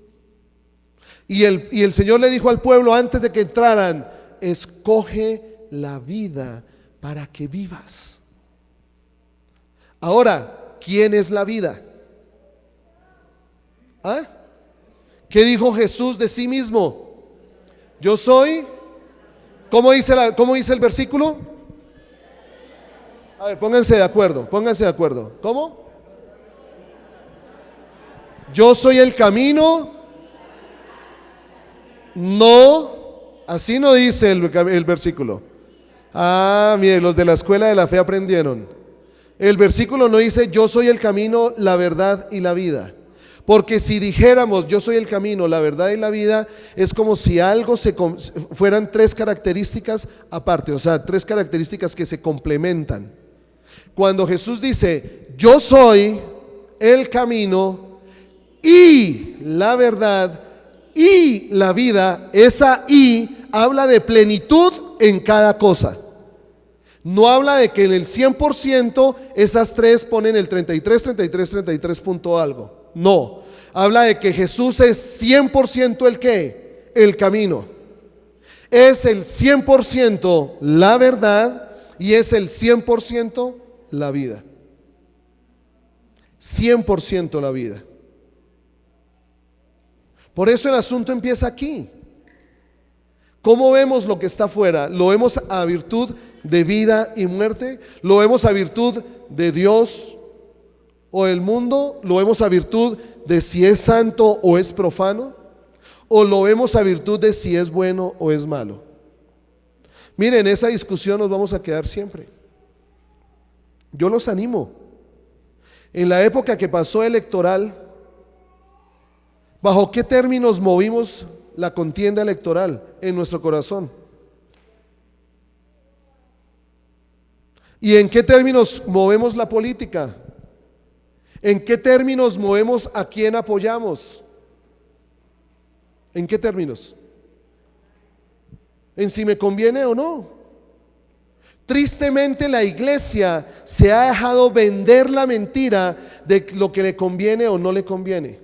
Speaker 1: Y el Señor le dijo al pueblo antes de que entraran, escoge la vida para que vivas. Ahora, ¿quién es la vida? ¿Ah? ¿Qué dijo Jesús de sí mismo? Yo soy, ¿cómo dice el versículo? A ver, pónganse de acuerdo. ¿Cómo? Yo soy el camino. No, así no dice el versículo. Mire, los de la escuela de la fe aprendieron. El versículo no dice yo soy el camino, la verdad y la vida. Porque si dijéramos yo soy el camino, la verdad y la vida, es como si algo fueran tres características aparte, o sea, tres características que se complementan. Cuando Jesús dice yo soy el camino y la verdad y la vida, esa y habla de plenitud en cada cosa. No habla de que en el 100% esas tres ponen el 33 punto algo. No, habla de que Jesús es 100% el ¿qué? El camino. Es el 100% la verdad y es el 100% la vida. 100% la vida. Por eso el asunto empieza aquí. ¿Cómo vemos lo que está afuera? ¿Lo vemos a virtud de vida y muerte? ¿Lo vemos a virtud de Dios o el mundo? ¿Lo vemos a virtud de si es santo o es profano? ¿O lo vemos a virtud de si es bueno o es malo? Miren, en esa discusión nos vamos a quedar siempre. Yo los animo. En la época que pasó electoral, ¿bajo qué términos movimos la contienda electoral en nuestro corazón? ¿Y en qué términos movemos la política? ¿En qué términos movemos a quién apoyamos? ¿En qué términos? ¿En si me conviene o no? Tristemente la iglesia se ha dejado vender la mentira de lo que le conviene o no le conviene.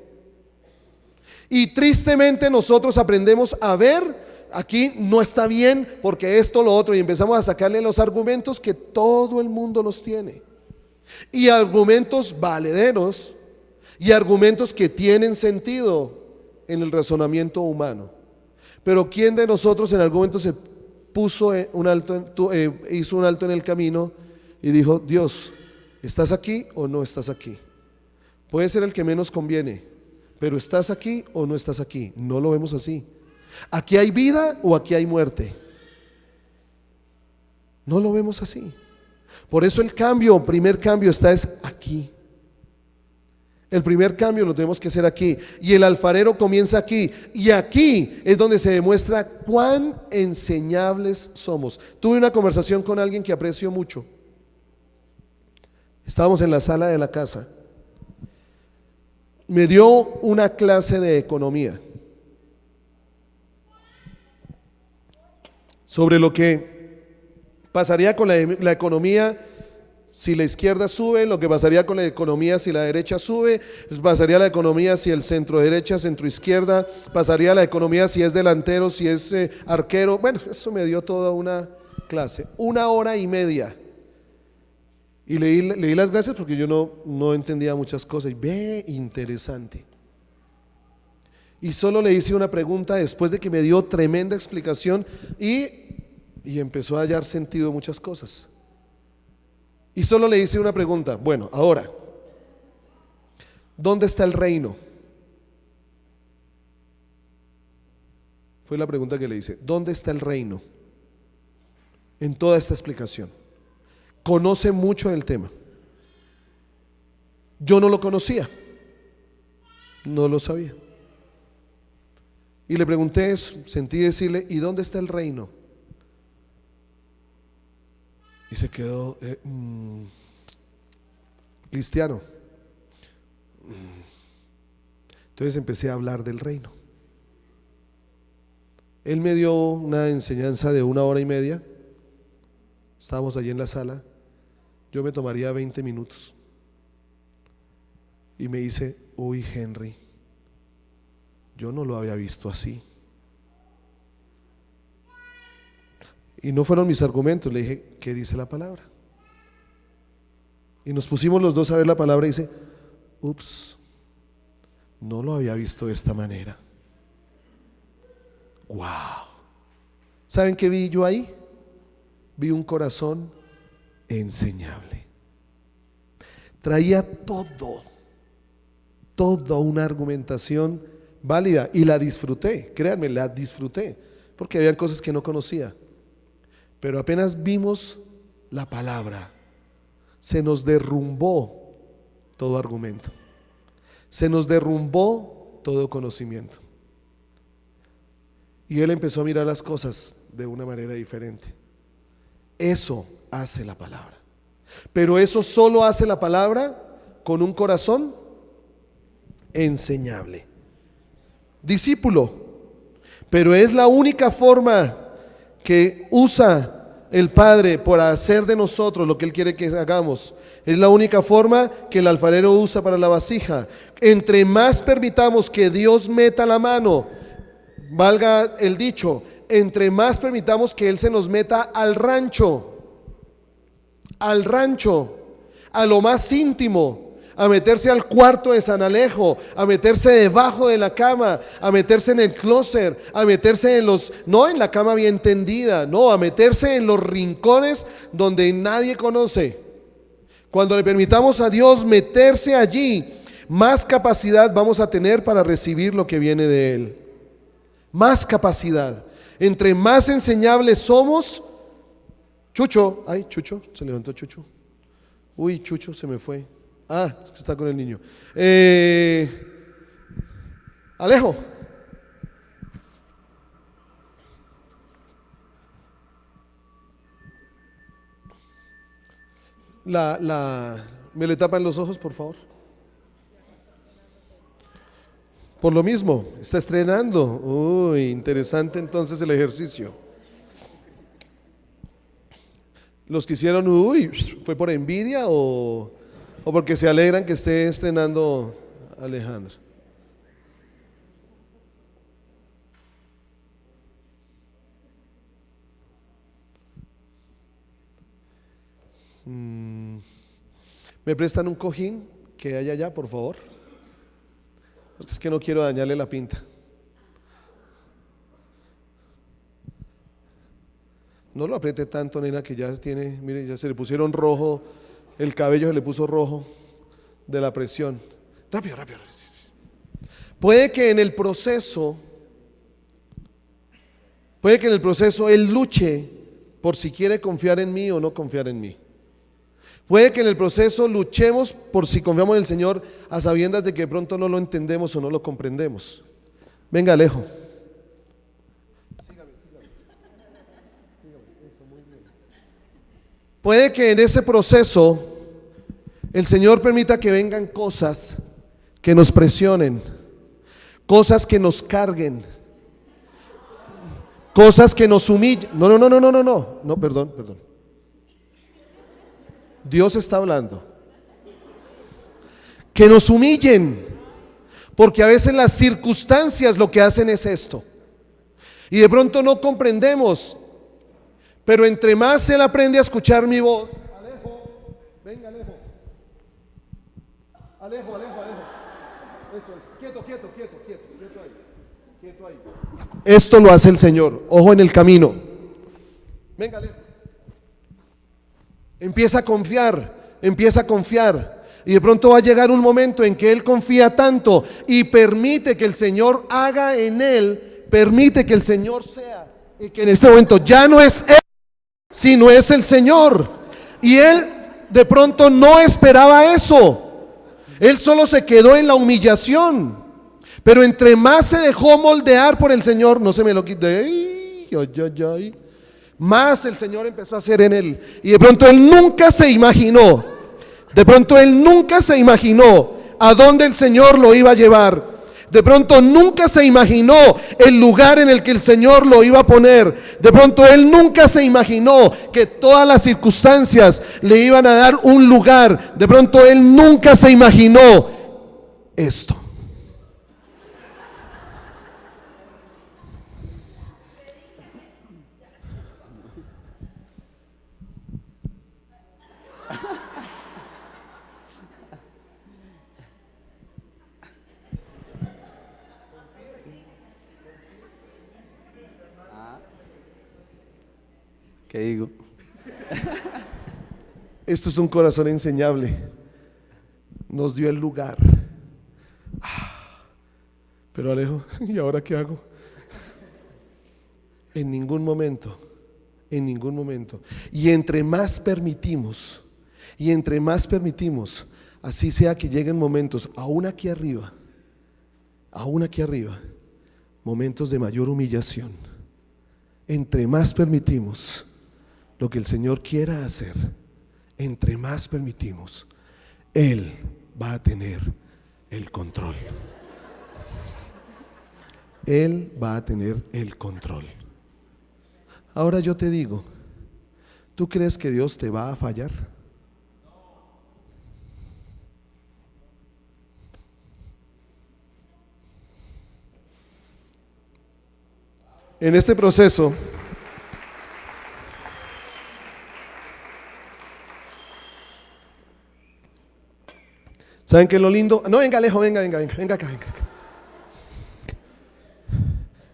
Speaker 1: Y tristemente nosotros aprendemos a ver, aquí no está bien porque esto, lo otro, y empezamos a sacarle los argumentos que todo el mundo los tiene. Y argumentos valederos y argumentos que tienen sentido en el razonamiento humano. Pero ¿quién de nosotros en algún momento se puso hizo un alto en el camino y dijo: Dios, ¿estás aquí o no estás aquí? Puede ser el que menos conviene, pero ¿estás aquí o no estás aquí? No lo vemos así. ¿Aquí hay vida o aquí hay muerte? No lo vemos así. Por eso el primer cambio es aquí. El primer cambio lo tenemos que hacer aquí. Y el alfarero comienza aquí. Y aquí es donde se demuestra cuán enseñables somos. Tuve una conversación con alguien que aprecio mucho. Estábamos en la sala de la casa. Me dio una clase de economía sobre lo que pasaría con la economía si la izquierda sube, lo que pasaría con la economía si la derecha sube, pasaría la economía si el centro derecha, centro izquierda, pasaría la economía si es delantero, si es arquero. Bueno, eso me dio toda una clase, 1 hora y media. Y le di las gracias porque yo no entendía muchas cosas. Y ve, interesante. Y solo le hice una pregunta después de que me dio tremenda explicación y empezó a hallar sentido muchas cosas. Y solo le hice una pregunta. Bueno, ahora, ¿dónde está el reino? Fue la pregunta que le hice. ¿Dónde está el reino? En toda esta explicación. Conoce mucho del tema. Yo no lo conocía. No lo sabía. Y le pregunté eso, sentí decirle: ¿y dónde está el reino? Y se quedó cristiano. Entonces empecé a hablar del reino. Él me dio una enseñanza de 1 hora y media. Estábamos allí en la sala. Yo me tomaría 20 minutos. Y me dice: uy, Henry, yo no lo había visto así. Y no fueron mis argumentos. Le dije: ¿qué dice la palabra? Y nos pusimos los dos a ver la palabra y dice: ups, no lo había visto de esta manera. Wow. ¿Saben qué vi yo ahí? Vi un corazón enseñable. Traía toda una argumentación válida y la disfruté, créanme, la disfruté, porque habían cosas que no conocía. Pero apenas vimos la palabra, se nos derrumbó todo argumento, se nos derrumbó todo conocimiento. Y él empezó a mirar las cosas de una manera diferente. Eso hace la palabra. Pero eso solo hace la palabra con un corazón enseñable. Discípulo. Pero es la única forma que usa el Padre para hacer de nosotros lo que Él quiere que hagamos. Es la única forma que el alfarero usa para la vasija. Entre más permitamos que Dios meta la mano, valga el dicho, entre más permitamos que Él se nos meta al rancho, a lo más íntimo, a meterse al cuarto de San Alejo, a meterse debajo de la cama, a meterse en el closet, a meterse no en la cama bien tendida, no, a meterse en los rincones donde nadie conoce. Cuando le permitamos a Dios meterse allí, más capacidad vamos a tener para recibir lo que viene de Él. Más capacidad. Entre más enseñables somos. Chucho, ay, Chucho, se levantó Chucho. Uy, Chucho se me fue. Ah, es que está con el niño. Alejo. ¿Me le tapan los ojos, por favor? Por lo mismo, está estrenando. Uy, interesante entonces el ejercicio. Los que hicieron, uy, ¿fue por envidia o porque se alegran que esté estrenando Alejandra? ¿Me prestan un cojín que hay allá, por favor? Es que no quiero dañarle la pinta. No lo apriete tanto, nena, que ya tiene, mire, ya se le pusieron rojo, el cabello se le puso rojo de la presión. Rápido, rápido. Sí, sí. Puede que en el proceso él luche por si quiere confiar en mí o no confiar en mí. Puede que en el proceso luchemos por si confiamos en el Señor a sabiendas de que de pronto no lo entendemos o no lo comprendemos. Venga, Alejo. Puede que en ese proceso el Señor permita que vengan cosas que nos presionen, cosas que nos carguen, cosas que nos humillen. No, perdón. Dios está hablando. Que nos humillen, porque a veces las circunstancias lo que hacen es esto. Y de pronto no comprendemos, pero entre más él aprende a escuchar mi voz. Alejo, venga, Alejo. Alejo. Eso es. Quieto ahí. Esto lo hace el Señor. Ojo en el camino. Venga, Alejo. Empieza a confiar. Y de pronto va a llegar un momento en que él confía tanto y permite que el Señor haga en él, permite que el Señor sea, y que en este momento ya no es él, sino es el Señor. Y él de pronto no esperaba eso. Él solo se quedó en la humillación. Pero entre más se dejó moldear por el Señor, no se me lo quite, más el Señor empezó a hacer en él. Y de pronto él nunca se imaginó a dónde el Señor lo iba a llevar. De pronto nunca se imaginó el lugar en el que el Señor lo iba a poner. De pronto él nunca se imaginó que todas las circunstancias le iban a dar un lugar. De pronto él nunca se imaginó esto.
Speaker 2: ¿Qué digo?
Speaker 1: Esto es un corazón enseñable. Nos dio el lugar. Pero Alejo, ¿y ahora qué hago? En ningún momento. Y entre más permitimos, así sea que lleguen momentos, aún aquí arriba, momentos de mayor humillación. Entre más permitimos lo que el Señor quiera hacer, entre más permitimos, Él va a tener el control. Él va a tener el control. Ahora yo te digo, ¿tú crees que Dios te va a fallar? En este proceso, ¿saben qué es lo lindo? No, venga, Alejo, venga acá.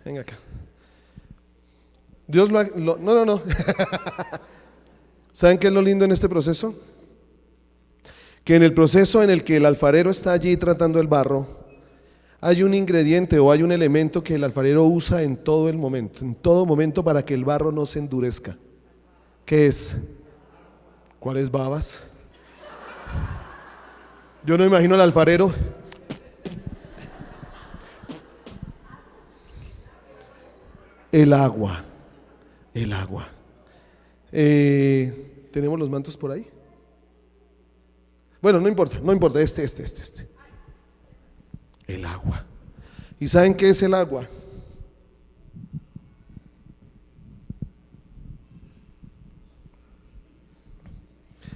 Speaker 1: Venga acá. Dios no. ¿Saben qué es lo lindo en este proceso? Que en el proceso en el que el alfarero está allí tratando el barro, hay un ingrediente o hay un elemento que el alfarero usa en todo momento para que el barro no se endurezca. ¿Qué es? ¿Cuáles babas? Yo no imagino al alfarero. El agua. ¿Tenemos los mantos por ahí? Bueno, no importa, este. El agua. ¿Y saben qué es el agua?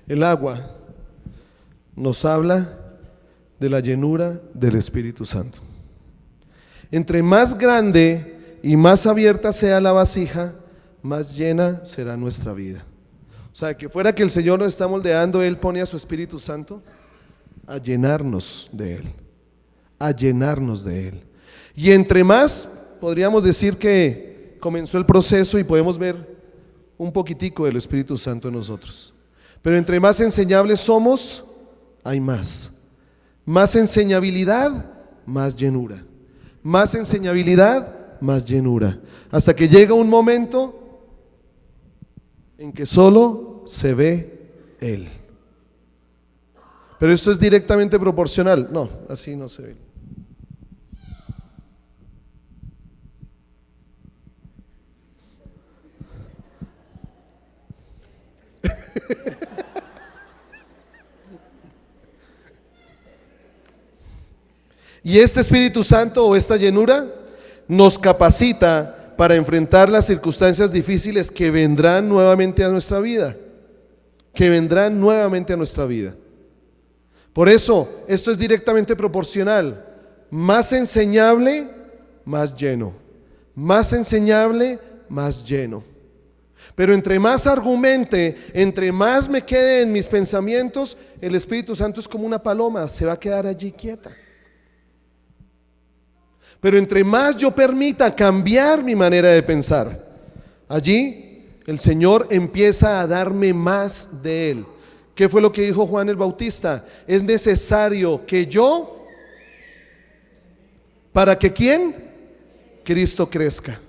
Speaker 1: El agua nos habla de la llenura del Espíritu Santo. Entre más grande y más abierta sea la vasija, más llena será nuestra vida. O sea, que fuera que el Señor nos está moldeando, Él pone a su Espíritu Santo a llenarnos de Él, a llenarnos de Él. Y entre más, podríamos decir que comenzó el proceso y podemos ver un poquitico del Espíritu Santo en nosotros. Pero entre más enseñables somos, hay más. Más enseñabilidad, más llenura. Más enseñabilidad, más llenura. Hasta que llega un momento en que solo se ve Él. Pero esto es directamente proporcional. No, así no se ve. Y este Espíritu Santo o esta llenura nos capacita para enfrentar las circunstancias difíciles que vendrán nuevamente a nuestra vida. Que vendrán nuevamente a nuestra vida. Por eso, esto es directamente proporcional. Más enseñable, más lleno. Más enseñable, más lleno. Pero entre más argumente, entre más me quede en mis pensamientos, el Espíritu Santo es como una paloma, se va a quedar allí quieta. Pero entre más yo permita cambiar mi manera de pensar, allí el Señor empieza a darme más de Él. ¿Qué fue lo que dijo Juan el Bautista? Es necesario que yo, ¿para que quién? Cristo crezca.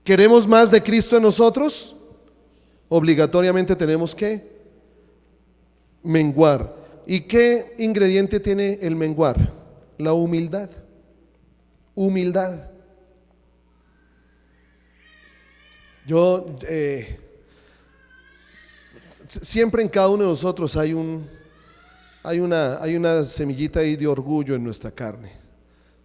Speaker 1: ¿Queremos más de Cristo en nosotros? Obligatoriamente tenemos que menguar. ¿Y qué ingrediente tiene el menguar? La humildad. Humildad. Yo siempre en cada uno de nosotros hay una semillita ahí de orgullo en nuestra carne.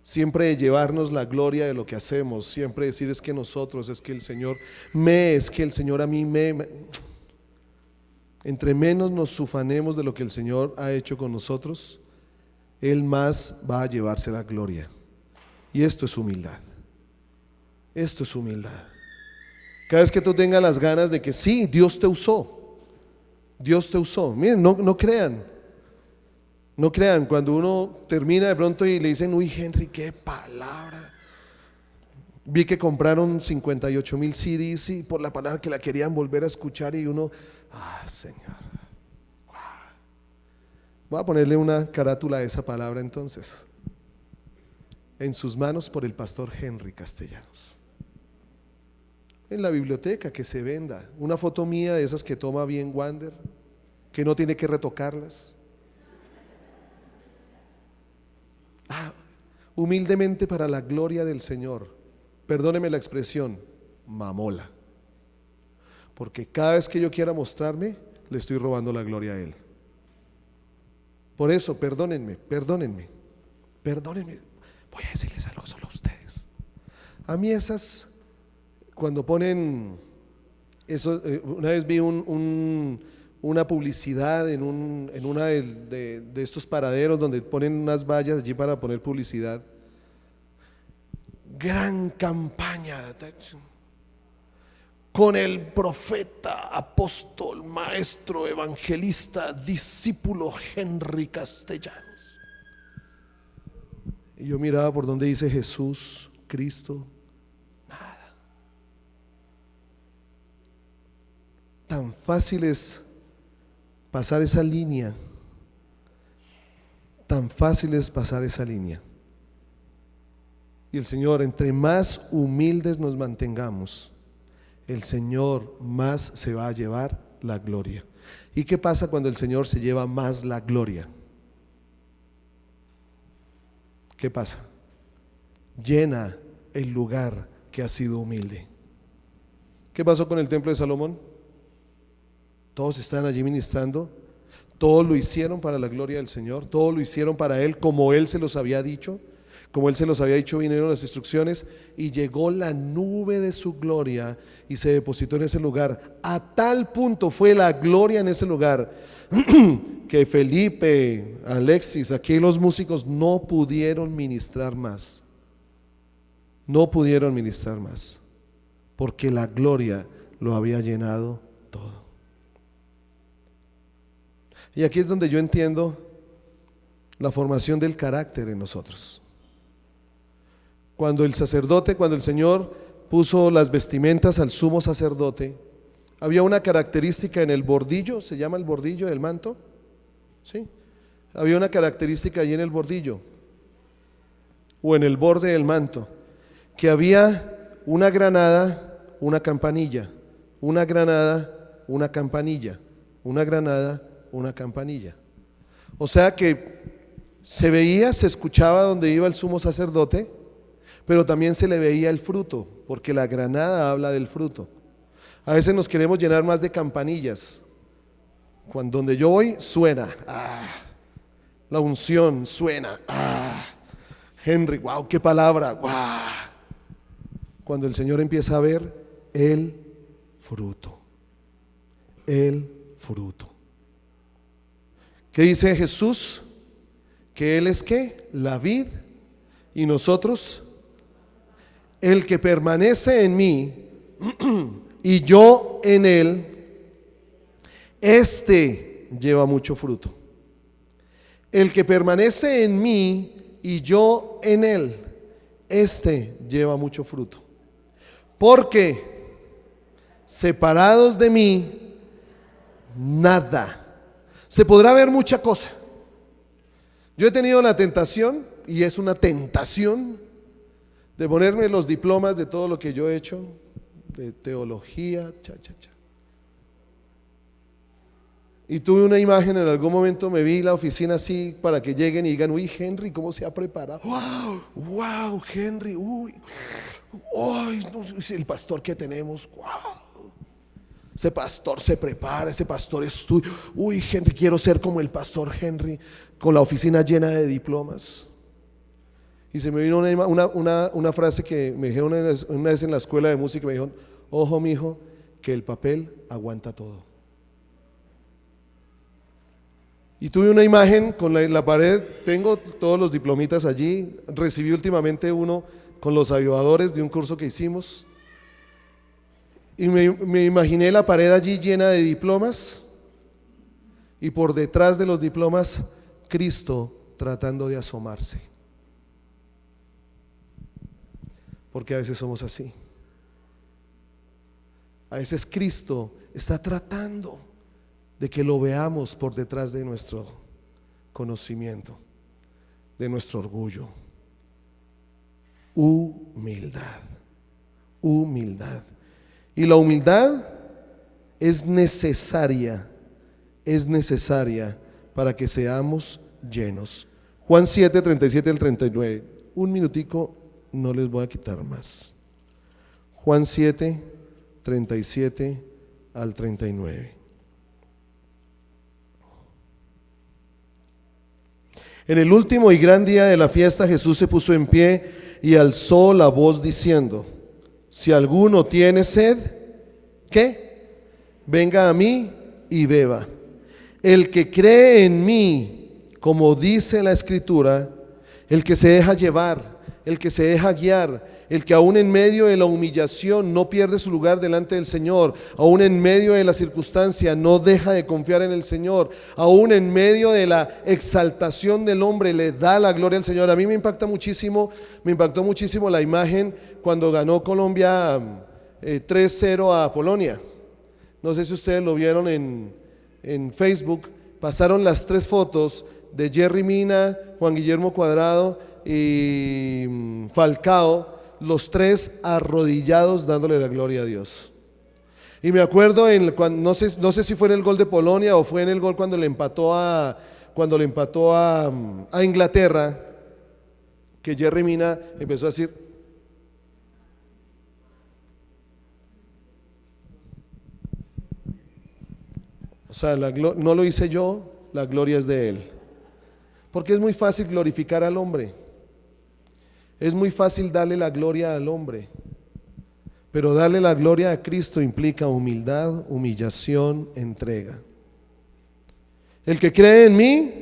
Speaker 1: Siempre de llevarnos la gloria de lo que hacemos, siempre decir es que nosotros, es que el Señor es que el Señor a mí me. Entre menos nos ufanemos de lo que el Señor ha hecho con nosotros, Él más va a llevarse la gloria. Y esto es humildad. Esto es humildad. Cada vez que tú tengas las ganas de que sí, Dios te usó. Dios te usó. Miren, no crean. No crean, cuando uno termina de pronto y le dicen, uy Henry, qué palabra. Vi que compraron 58,000 CDs y por la palabra que la querían volver a escuchar y uno, Señor. Wow. Voy a ponerle una carátula a esa palabra entonces. En sus manos por el pastor Henry Castellanos. En la biblioteca que se venda. Una foto mía de esas que toma bien Wander, que no tiene que retocarlas. Humildemente para la gloria del Señor. Perdóneme la expresión, mamola. Porque cada vez que yo quiera mostrarme, le estoy robando la gloria a Él. Por eso, perdónenme. Voy a decirles algo solo a ustedes. A mí esas, cuando ponen eso, una vez vi una publicidad en una de estos paraderos donde ponen unas vallas allí para poner publicidad. Gran campaña con el profeta, apóstol, maestro, evangelista, discípulo Henry Castellanos. Y yo miraba por donde dice Jesús, Cristo, nada. Tan fácil es pasar esa línea. Tan fácil es pasar esa línea. Y el Señor, entre más humildes nos mantengamos, el Señor más se va a llevar la gloria. ¿Y qué pasa cuando el Señor se lleva más la gloria? ¿Qué pasa? Llena el lugar que ha sido humilde. ¿Qué pasó con el templo de Salomón? Todos están allí ministrando, todos lo hicieron para la gloria del Señor, todos lo hicieron para Él como Él se los había dicho, como Él se los había dicho, vinieron las instrucciones y llegó la nube de su gloria y se depositó en ese lugar. A tal punto fue la gloria en ese lugar que Felipe, Alexis, aquí los músicos no pudieron ministrar más. No pudieron ministrar más, porque la gloria lo había llenado todo. Y aquí es donde yo entiendo la formación del carácter en nosotros. Cuando el Señor puso las vestimentas al sumo sacerdote, había una característica en el bordillo, se llama el bordillo del manto, ¿sí? Había una característica allí en el bordillo, o en el borde del manto, que había una granada, una campanilla, una granada, una campanilla, una granada, una campanilla. O sea que se veía, se escuchaba donde iba el sumo sacerdote, pero también se le veía el fruto, porque la granada habla del fruto. A veces nos queremos llenar más de campanillas. Cuando donde yo voy suena, la unción suena, Henry, wow, qué palabra, wow. Cuando el Señor empieza a ver el fruto, el fruto. ¿Qué dice Jesús? Que Él es ¿qué? La vid, y nosotros el que permanece en mí y yo en él, este lleva mucho fruto. El que permanece en mí y yo en él, este lleva mucho fruto. Porque separados de mí, nada. Se podrá ver mucha cosa. Yo he tenido la tentación, y es una tentación, de ponerme los diplomas de todo lo que yo he hecho, de teología, Y tuve una imagen, en algún momento me vi la oficina así para que lleguen y digan, uy, Henry, ¿cómo se ha preparado? Wow, Henry, uy, el pastor que tenemos, wow. Ese pastor se prepara, ese pastor estudia. Uy, Henry, quiero ser como el pastor Henry, con la oficina llena de diplomas. Y se me vino una frase que me dijeron una vez en la escuela de música, me dijeron, ojo mijo, que el papel aguanta todo. Y tuve una imagen con la pared, tengo todos los diplomitas allí, recibí últimamente uno con los avivadores de un curso que hicimos, y me imaginé la pared allí llena de diplomas, y por detrás de los diplomas, Cristo tratando de asomarse. Porque a veces somos así. A veces Cristo está tratando de que lo veamos por detrás de nuestro conocimiento, de nuestro orgullo. Humildad, humildad. Y la humildad es necesaria para que seamos llenos. Juan 7, 37 al 39. Un minutico, no les voy a quitar más. Juan 7, 37 al 39. En el último y gran día de la fiesta, Jesús se puso en pie y alzó la voz diciendo: si alguno tiene sed, ¿qué? Venga a mí y beba. El que cree en mí, como dice la Escritura, el que se deja llevar, el que se deja guiar, el que aún en medio de la humillación no pierde su lugar delante del Señor, aún en medio de la circunstancia no deja de confiar en el Señor, aún en medio de la exaltación del hombre le da la gloria al Señor. A mí me impactó muchísimo la imagen cuando ganó Colombia 3-0 a Polonia. No sé si ustedes lo vieron en Facebook, pasaron las 3 fotos de Jerry Mina, Juan Guillermo Cuadrado y Falcao, los 3 arrodillados dándole la gloria a Dios. Y me acuerdo no sé si fue en el gol de Polonia o fue en el gol cuando le empató a Inglaterra, que Jerry Mina empezó a decir: o sea, no lo hice yo, la gloria es de Él. Porque es muy fácil glorificar al hombre. Es muy fácil darle la gloria al hombre, pero darle la gloria a Cristo implica humildad, humillación, entrega. El que cree en mí,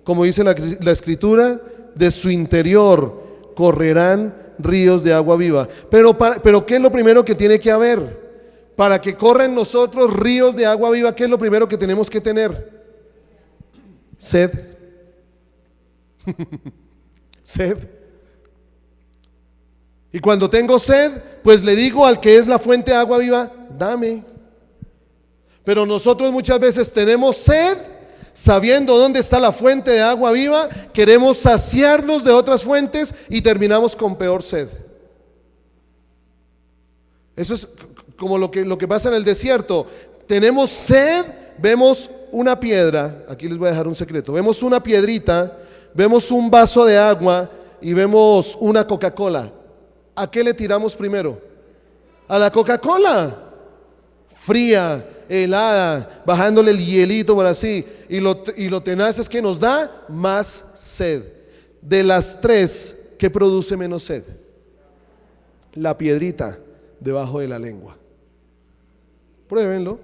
Speaker 1: como dice la Escritura, de su interior correrán ríos de agua viva. Pero ¿qué es lo primero que tiene que haber? Para que corran nosotros ríos de agua viva, ¿qué es lo primero que tenemos que tener? Sed. Sed. Y cuando tengo sed, pues le digo al que es la fuente de agua viva, dame. Pero nosotros muchas veces tenemos sed, sabiendo dónde está la fuente de agua viva, queremos saciarnos de otras fuentes y terminamos con peor sed. Eso es como lo que pasa en el desierto. Tenemos sed, vemos una piedra, aquí les voy a dejar un secreto, vemos una piedrita, vemos un vaso de agua y vemos una Coca-Cola. ¿A qué le tiramos primero? A la Coca-Cola, fría, helada, bajándole el hielito por así, y lo tenaz es que nos da más sed. De las tres, ¿qué produce menos sed? La piedrita debajo de la lengua. Pruébenlo.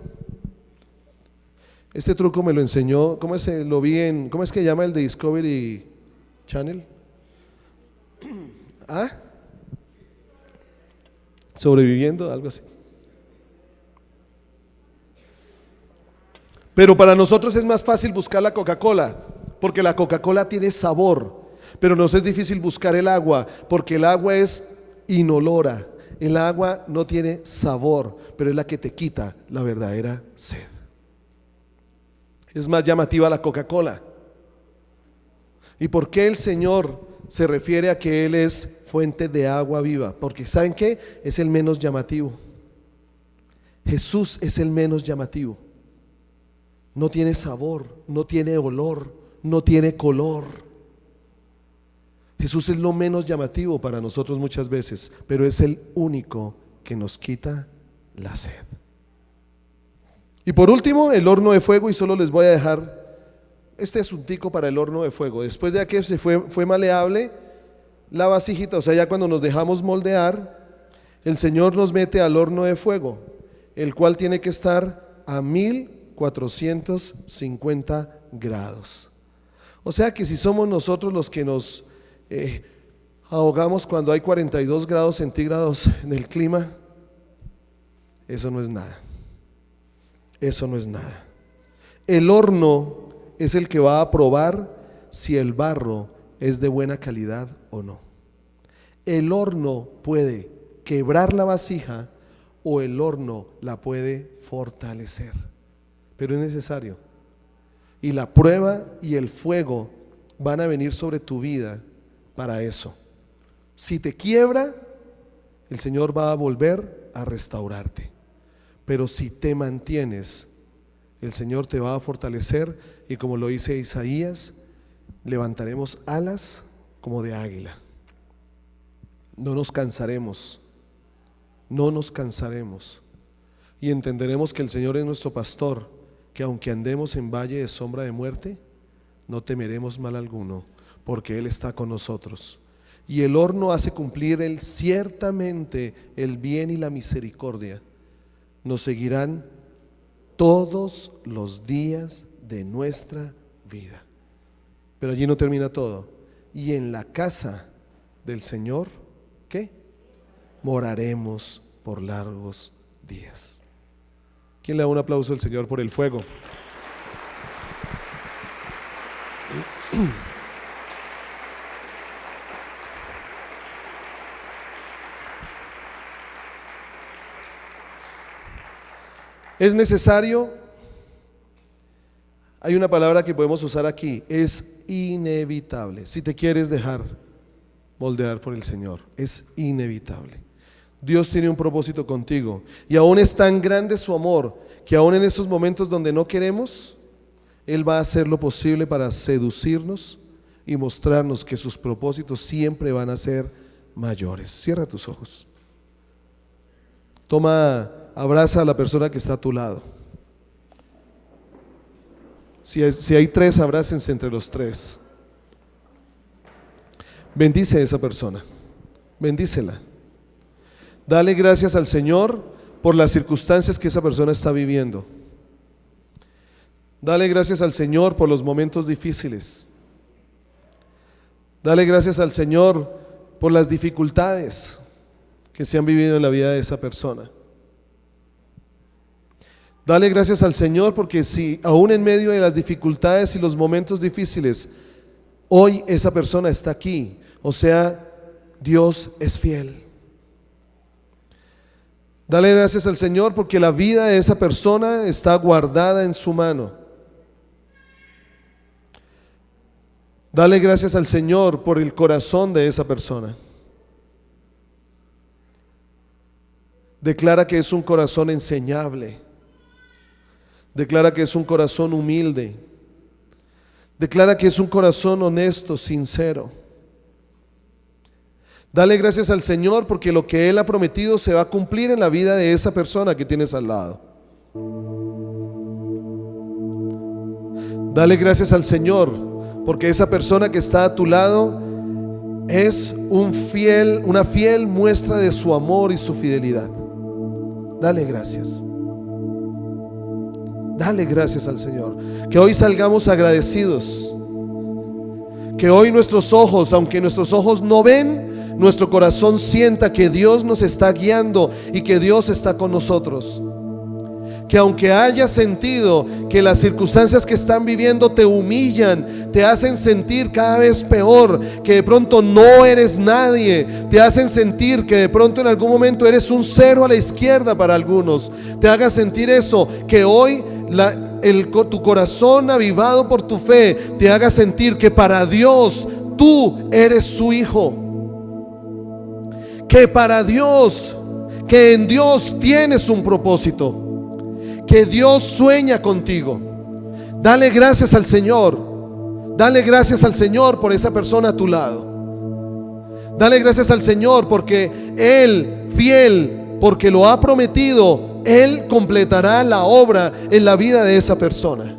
Speaker 1: Este truco me lo enseñó, ¿cómo es que llama el de Discovery Channel? ¿Ah? Sobreviviendo, algo así. Pero para nosotros es más fácil buscar la Coca-Cola, porque la Coca-Cola tiene sabor, pero nos es difícil buscar el agua, porque el agua es inolora. El agua no tiene sabor, pero es la que te quita la verdadera sed. Es más llamativa la Coca-Cola. ¿Y por qué el Señor se refiere a que Él es fuente de agua viva? Porque ¿saben qué? Es el menos llamativo. Jesús es el menos llamativo. No tiene sabor, no tiene olor, no tiene color. Jesús es lo menos llamativo para nosotros muchas veces, pero es el único que nos quita la sed. Y por último, el horno de fuego, y solo les voy a dejar este asuntico para el horno de fuego. Después de que fue maleable la vasijita, o sea, ya cuando nos dejamos moldear, el Señor nos mete al horno de fuego, el cual tiene que estar a 1450 grados. O sea que si somos nosotros los que nos ahogamos cuando hay 42 grados centígrados en el clima, eso no es nada. Eso no es nada. El horno es el que va a probar si el barro es de buena calidad o no. El horno puede quebrar la vasija o el horno la puede fortalecer, pero es necesario. Y la prueba y el fuego van a venir sobre tu vida para eso. Si te quiebra, el Señor va a volver a restaurarte. Pero si te mantienes, el Señor te va a fortalecer, y como lo dice Isaías, levantaremos alas como de águila. No nos cansaremos, no nos cansaremos, y entenderemos que el Señor es nuestro pastor, que aunque andemos en valle de sombra de muerte, no temeremos mal alguno, porque Él está con nosotros. Y el horno hace cumplir ciertamente el bien y la misericordia nos seguirán todos los días de nuestra vida. Pero allí no termina todo. Y en la casa del Señor, ¿qué? Moraremos por largos días. ¿Quién le da un aplauso al Señor por el fuego? Es necesario, hay una palabra que podemos usar aquí, es inevitable. Si te quieres dejar moldear por el Señor, es inevitable. Dios tiene un propósito contigo, y aún es tan grande su amor que aún en esos momentos donde no queremos, Él va a hacer lo posible para seducirnos y mostrarnos que sus propósitos siempre van a ser mayores. Cierra tus ojos. Abraza a la persona que está a tu lado. Si hay tres, abrácense entre los tres. Bendice a esa persona. bendícela. Dale gracias al Señor por las circunstancias que esa persona está viviendo. Dale gracias al Señor por los momentos difíciles. Dale gracias al Señor por las dificultades que se han vivido en la vida de esa persona. Dale gracias al Señor porque si aún en medio de las dificultades y los momentos difíciles, hoy esa persona está aquí, o sea, Dios es fiel. Dale gracias al Señor porque la vida de esa persona está guardada en su mano. Dale gracias al Señor por el corazón de esa persona. Declara que es un corazón enseñable. Declara que es un corazón humilde. Declara que es un corazón honesto, sincero. Dale gracias al Señor porque lo que Él ha prometido se va a cumplir en la vida de esa persona que tienes al lado. Dale gracias al Señor porque esa persona que está a tu lado es una fiel muestra de su amor y su fidelidad. Dale gracias. Dale gracias al Señor. Que hoy salgamos agradecidos. Que hoy nuestros ojos, aunque nuestros ojos no ven, nuestro corazón sienta que Dios nos está guiando y que Dios está con nosotros. Que aunque hayas sentido que las circunstancias que están viviendo te humillan, te hacen sentir cada vez peor, que de pronto no eres nadie, te hacen sentir que de pronto en algún momento eres un cero a la izquierda para algunos, te haga sentir eso, que hoy tu corazón avivado por tu fe te haga sentir que para Dios tú eres su hijo, que para Dios, que en Dios tienes un propósito, que Dios sueña contigo. Dale gracias al Señor. Dale gracias al Señor por esa persona a tu lado. Dale gracias al Señor porque Él, fiel, porque lo ha prometido, Él completará la obra en la vida de esa persona.